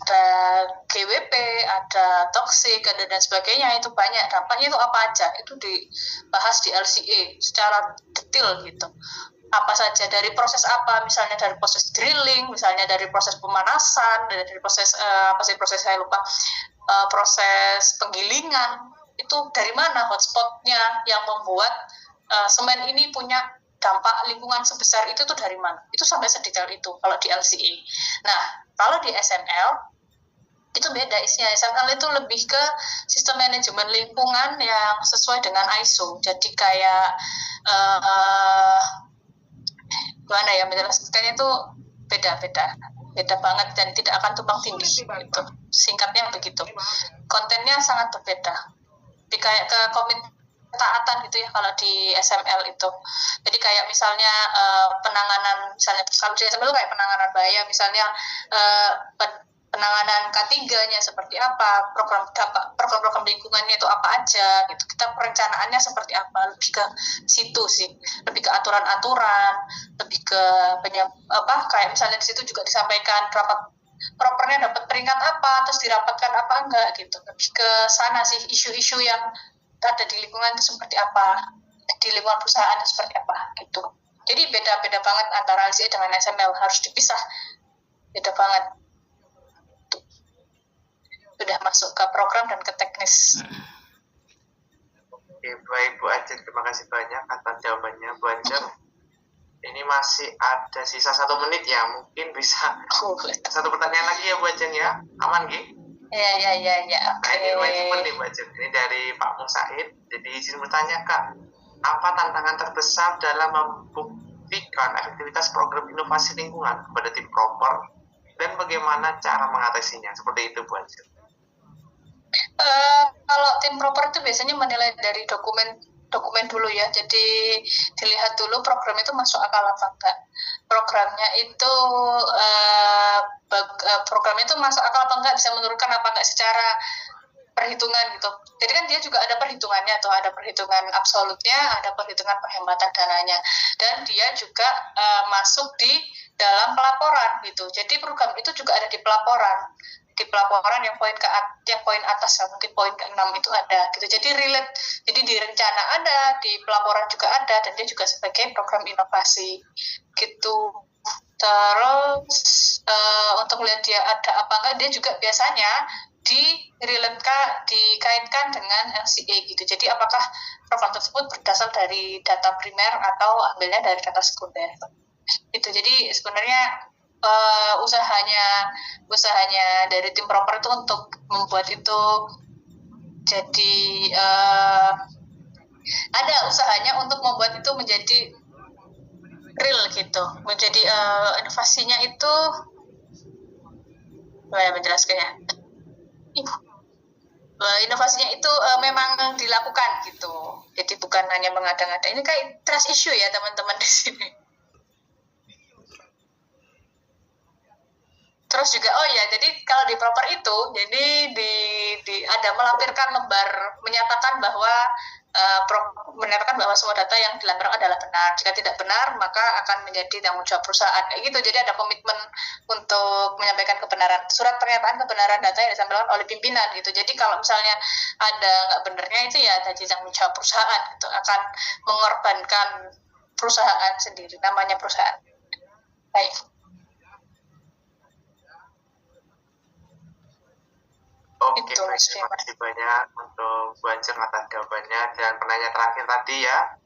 Ada GWP, ada toksik, dan sebagainya, itu banyak. Dampaknya itu apa aja, itu dibahas di LCA secara detail gitu. Apa saja, dari proses apa, misalnya dari proses drilling, misalnya dari proses pemanasan, dari proses proses saya lupa, proses penggilingan, itu dari mana hotspotnya yang membuat semen ini punya dampak lingkungan sebesar itu tuh dari mana, itu sampai sedetail itu kalau di LCA. Nah, kalau di SML itu beda isinya. SML itu lebih ke sistem manajemen lingkungan yang sesuai dengan ISO. Jadi kayak gimana ya menjelaskannya, itu beda banget dan tidak akan tumpang tindih gitu. Singkatnya begitu. Kontennya sangat berbeda. Jadi kayak ke taatan gitu ya kalau di SML itu. Jadi kayak misalnya penanganan, misalnya kalau di SML itu kayak penanganan bahaya, misalnya penanganan K3-nya seperti apa, program lingkungannya itu apa aja gitu. Kita perencanaannya seperti apa, lebih ke situ sih, lebih ke aturan-aturan, lebih ke kayak misalnya di situ juga disampaikan propernya dapat peringkat apa, terus dirapatkan apa enggak gitu. Lebih ke sana sih, isu-isu yang ada di lingkungan itu seperti apa, di lingkungan perusahaan itu seperti apa gitu. Jadi beda-beda banget antara LCA dengan SML, harus dipisah, beda banget. Sudah masuk ke program dan ke teknis.
Oke, baik Bu Ajeng, terima kasih banyak atas jawabannya Bu Ajeng. Ini masih ada sisa 1 menit ya, mungkin bisa satu pertanyaan lagi ya Bu Ajeng ya, aman Gi?
Ya.
Nah, ini lumayan cepat nih Bu Ajeng, ini dari Pak Musaid. Jadi izin bertanya Kak, apa tantangan terbesar dalam membuktikan efektivitas program inovasi lingkungan kepada tim proper dan bagaimana cara mengatasinya? Seperti itu Bu Ajeng.
Kalau tim proper itu biasanya menilai dari dokumen dulu ya. Jadi dilihat dulu program itu masuk akal apa enggak. Programnya itu masuk akal apa enggak, bisa menurunkan apa enggak secara perhitungan gitu. Jadi kan dia juga ada perhitungannya tuh, ada perhitungan absolutnya, ada perhitungan penghematan dananya, dan dia juga masuk di dalam pelaporan gitu. Jadi program itu juga ada di pelaporan yang poin atas ya, mungkin poin ke-6 itu ada gitu. Jadi relate, jadi di rencana ada, di pelaporan juga ada, dan dia juga sebagai program inovasi gitu. Terus untuk lihat dia ada apa enggak, dia juga biasanya dikaitkan dengan LCA gitu. Jadi apakah program tersebut berasal dari data primer atau ambilnya dari data sekunder itu. Jadi sebenarnya usahanya dari tim proper itu untuk membuat itu jadi ada usahanya untuk membuat itu menjadi real gitu, menjadi inovasinya itu menjelaskannya, inovasinya itu memang dilakukan gitu. Jadi bukan hanya mengada-ngada. Ini kayak trust issue ya teman-teman di sini. Terus juga jadi kalau di proper itu jadi di ada melampirkan lembar menyatakan bahwa menyatakan bahwa semua data yang dilampirkan adalah benar. Jika tidak benar maka akan menjadi tanggung jawab perusahaan kayak gitu. Jadi ada komitmen untuk menyampaikan kebenaran, surat pernyataan kebenaran data yang disampaikan oleh pimpinan gitu. Jadi kalau misalnya ada nggak benernya itu ya jadi tanggung jawab perusahaan gitu, akan mengorbankan perusahaan sendiri, namanya perusahaan. Baik.
Oke, baik, terima kasih banyak untuk Bu Ajeng atas jawabannya. Dan penanya terakhir tadi ya,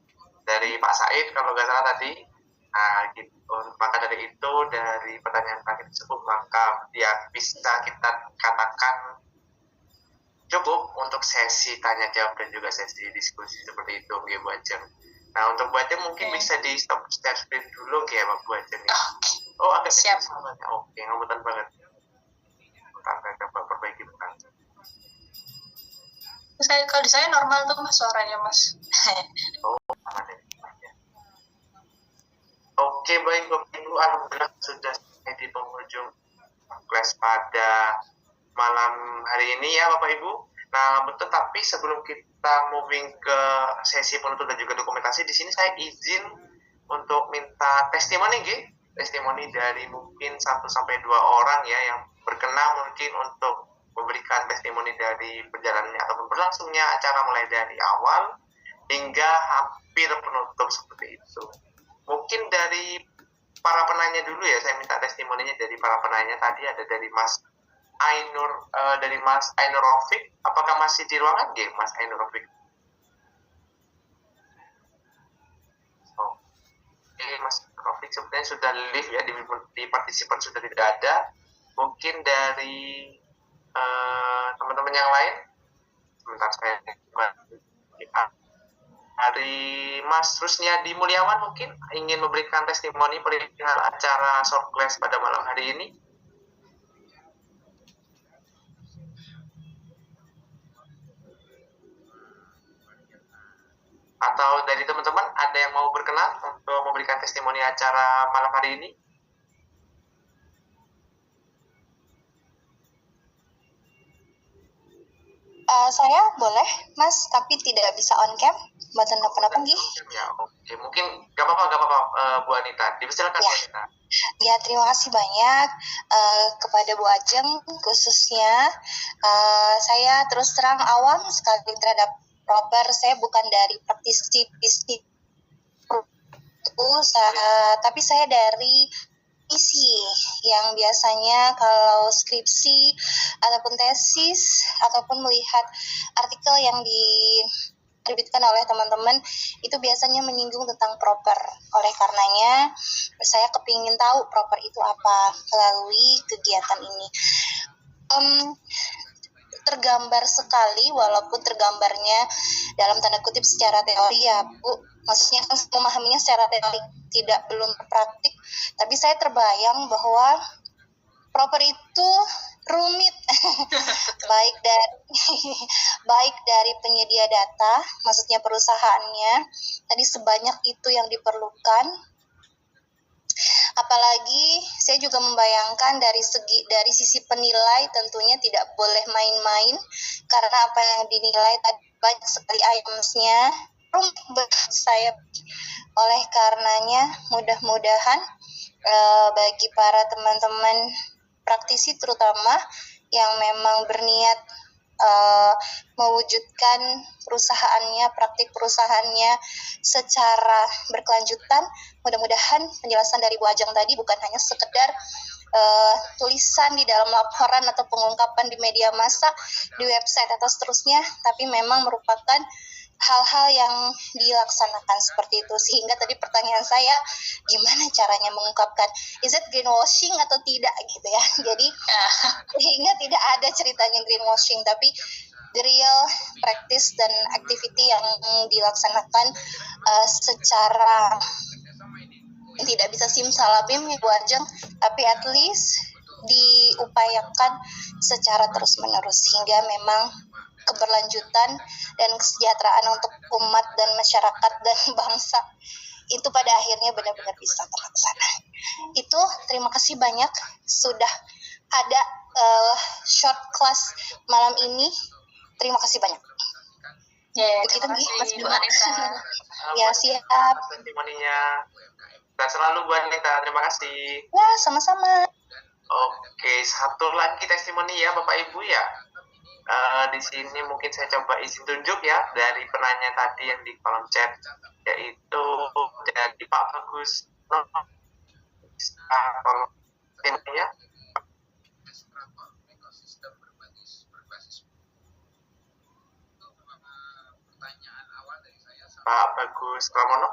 dari Pak Said kalau nggak salah tadi. Nah, gitu. Maka dari itu, dari pertanyaan terakhir tersebut, maka ya bisa kita katakan cukup untuk sesi tanya jawab dan juga sesi diskusi seperti itu, ya Bu Ajeng. Nah, untuk Bu Ajeng mungkin bisa di stop share screen dulu, ya Bu Ajeng. Oh, agak
siap.
Oke, ngamutan banget. Saya coba perbaiki bentar.
Kalau di saya normal tuh Mas suaranya Mas.
Oke, baik Bapak Ibu, alhamdulillah sudah sampai di penghujung kelas pada malam hari ini ya Bapak Ibu. Nah, tetapi sebelum kita moving ke sesi penutup dan juga dokumentasi, di sini saya izin untuk minta testimoni dari mungkin 1 sampai 2 orang ya yang berkenan mungkin untuk memberikan testimoni dari perjalanannya ataupun berlangsungnya acara mulai dari awal hingga hampir penutup seperti itu. Mungkin dari para penanya dulu ya, saya minta testimoninya dari para penanya. Tadi ada dari Mas Ainur Rafiq. Apakah masih di ruangan ya Mas Ainur Rafiq? Mas Rafiq sebenarnya sudah live ya, di partisipan sudah tidak ada. Mungkin dari teman-teman yang lain, sebentar saya dari Mas Rusniadi Mulyawan mungkin ingin memberikan testimoni perihal acara short class pada malam hari ini. Atau dari teman-teman ada yang mau berkenan untuk memberikan testimoni acara malam hari ini?
Saya boleh, Mas, tapi tidak bisa on cam. Buatan apa-apa, Gih?
Ya, oke. Mungkin gak apa-apa, Bu Anita. Dipersilakan,
ya.
Bu Anita.
Ya, terima kasih banyak kepada Bu Ajeng khususnya. Saya terus terang awam sekali terhadap proper. Saya bukan dari praktisi bisnis, tapi saya dari isi yang biasanya kalau skripsi ataupun tesis ataupun melihat artikel yang diterbitkan oleh teman-teman itu biasanya menyinggung tentang proper. Oleh karenanya saya kepingin tahu proper itu apa melalui kegiatan ini. Tergambar sekali, walaupun tergambarnya dalam tanda kutip secara teori ya Bu, maksudnya kan memahaminya secara teori, belum praktik, tapi saya terbayang bahwa proper itu rumit baik dari penyedia data, maksudnya perusahaannya tadi sebanyak itu yang diperlukan. Apalagi saya juga membayangkan dari sisi penilai tentunya tidak boleh main-main, karena apa yang dinilai tadi banyak sekali itemsnya. Saya oleh karenanya mudah-mudahan bagi para teman-teman praktisi terutama yang memang berniat mewujudkan praktik perusahaannya secara berkelanjutan, mudah-mudahan penjelasan dari Bu Ajeng tadi bukan hanya sekedar tulisan di dalam laporan atau pengungkapan di media massa, di website atau seterusnya, tapi memang merupakan hal-hal yang dilaksanakan seperti itu. Sehingga tadi pertanyaan saya, gimana caranya mengungkapkan, is it greenwashing atau tidak gitu ya. Jadi sehingga tidak ada ceritanya greenwashing, tapi the real practice dan activity yang dilaksanakan secara tidak bisa simsalabim ya Bu Ajeng, tapi at least diupayakan secara terus-menerus sehingga memang keberlanjutan dan kesejahteraan untuk umat dan masyarakat dan bangsa itu pada akhirnya benar-benar bisa terlaksana. Itu terima kasih banyak sudah ada short class malam ini. Terima kasih banyak.
Terima kasih Bu Anita.
Ya, siap.
Testimoninya. Dan selalu Bu Anita, terima kasih.
Ya, sama-sama.
Oke, satu lagi testimoni ya Bapak Ibu ya. Di sini mungkin saya coba izin tunjuk ya dari penanya tadi yang di kolom chat, yaitu dari Pak Bagus. Tolong ya. Pak Bagus Pramono.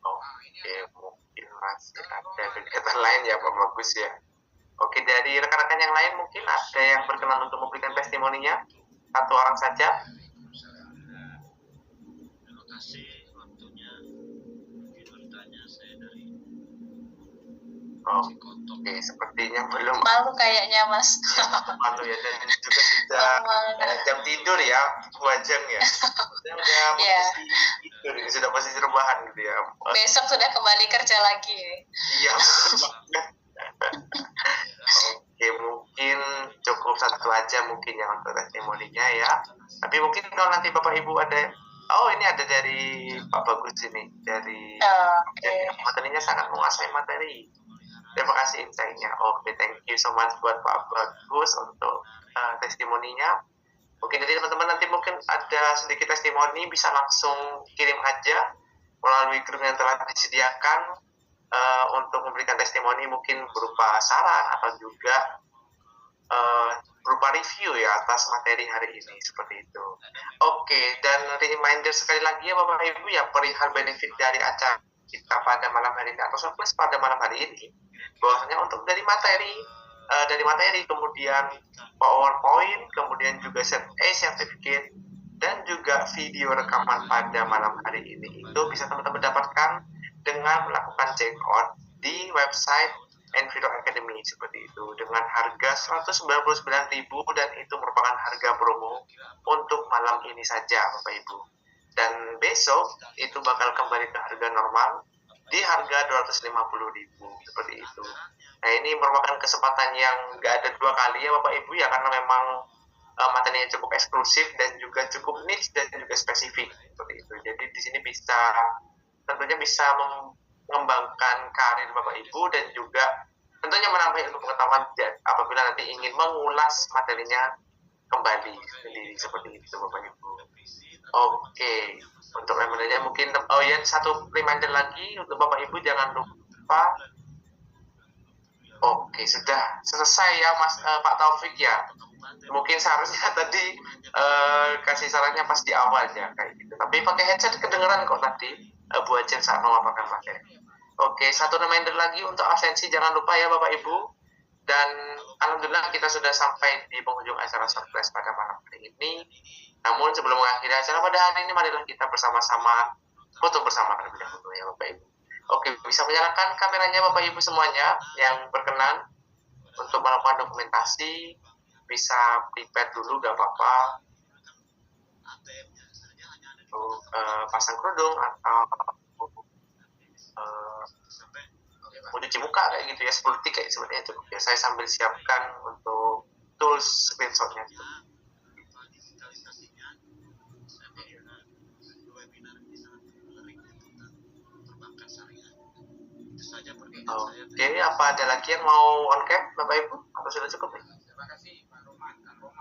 Oke, mungkin masih ada kegiatan lain ya Pak Bagus ya. Oke, dari rekan-rekan yang lain mungkin ada yang berkenan untuk memberikan testimoninya? Satu orang saja. Oke, sepertinya belum.
Malu kayaknya Mas.
Malu ya, dan juga sudah jam tidur ya, wajar ya. Sudah tidur, sudah posisi rebahan gitu ya.
Besok sudah kembali kerja lagi.
Iya. Oke, mungkin cukup satu aja mungkin yang untuk testimoninya ya. Tapi mungkin kalau nanti Bapak Ibu ada, ini ada dari Pak Bagus ini, dari materinya sangat menguasai materi. Terima kasih insight-nya. Oke, thank you so much buat Pak Bagus untuk testimoninya. Mungkin dari teman-teman nanti mungkin ada sedikit testimoni, bisa langsung kirim aja melalui grup yang telah disediakan untuk memberikan testimoni, mungkin berupa saran atau juga berupa review ya atas materi hari ini, seperti itu. Oke, dan reminder sekali lagi ya Bapak Ibu ya, perihal benefit dari acara kita pada malam hari ini atau surplus pada malam hari ini, bahwasanya untuk dari materi kemudian PowerPoint, kemudian juga certificate dan juga video rekaman pada malam hari ini itu bisa teman-teman dapatkan dengan melakukan check out di website Enviro Academy seperti itu dengan harga 199.000 dan itu merupakan harga promo untuk malam ini saja Bapak Ibu. Dan besok itu bakal kembali ke harga normal di harga 250.000 seperti itu. Nah, ini merupakan kesempatan yang nggak ada dua kali ya Bapak Ibu ya, karena memang materinya cukup eksklusif dan juga cukup niche dan juga spesifik seperti itu. Jadi di sini tentunya bisa mengembangkan karir Bapak Ibu dan juga tentunya menambah ilmu pengetahuan apabila nanti ingin mengulas materinya kembali sendiri seperti itu Bapak Ibu. Oke, untuk remendernya mungkin satu reminder lagi untuk Bapak Ibu, jangan lupa. Oke, sudah selesai ya Mas Pak Taufik ya. Mungkin seharusnya tadi kasih sarannya pas di awal ya kayak gitu. Tapi pakai headset kedengeran kok tadi Bu Ajeng saat memaparkan materi. Oke, satu reminder lagi untuk absensi jangan lupa ya Bapak Ibu. Dan alhamdulillah kita sudah sampai di penghujung acara surprise pada malam hari ini. Namun sebelum mengakhiri acara pada hari ini, marilah kita bersama-sama foto bersama terlebih dahulu ya Bapak Ibu. Oke, bisa menyalakan kameranya Bapak Ibu semuanya yang berkenan untuk melakukan dokumentasi. Bisa prepare dulu, gak apa-apa. Pasang kerudung atau mau cuci muka kayak gitu ya, 10 detik kayak sebenarnya cukup ya. Saya sambil siapkan untuk tools screenshotnya. Oke, apa ada lagi yang mau on cam Bapak Ibu? Atau sudah cukup nih?
Terima kasih Pak Roman.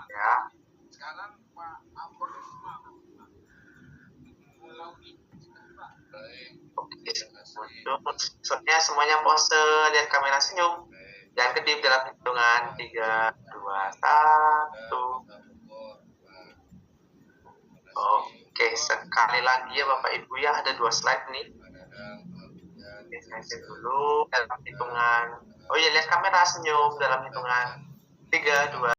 Ya.
Sekarang Pak Ampun
Untuk shotnya semuanya pose, lihat kamera senyum. Jangan kedip dalam hitungan 3, 2, 1. Oke, sekali lagi ya Bapak Ibu ya, ada 2 slide nih. Oke, saya save dulu dalam hitungan. Lihat kamera senyum dalam hitungan 3, 2.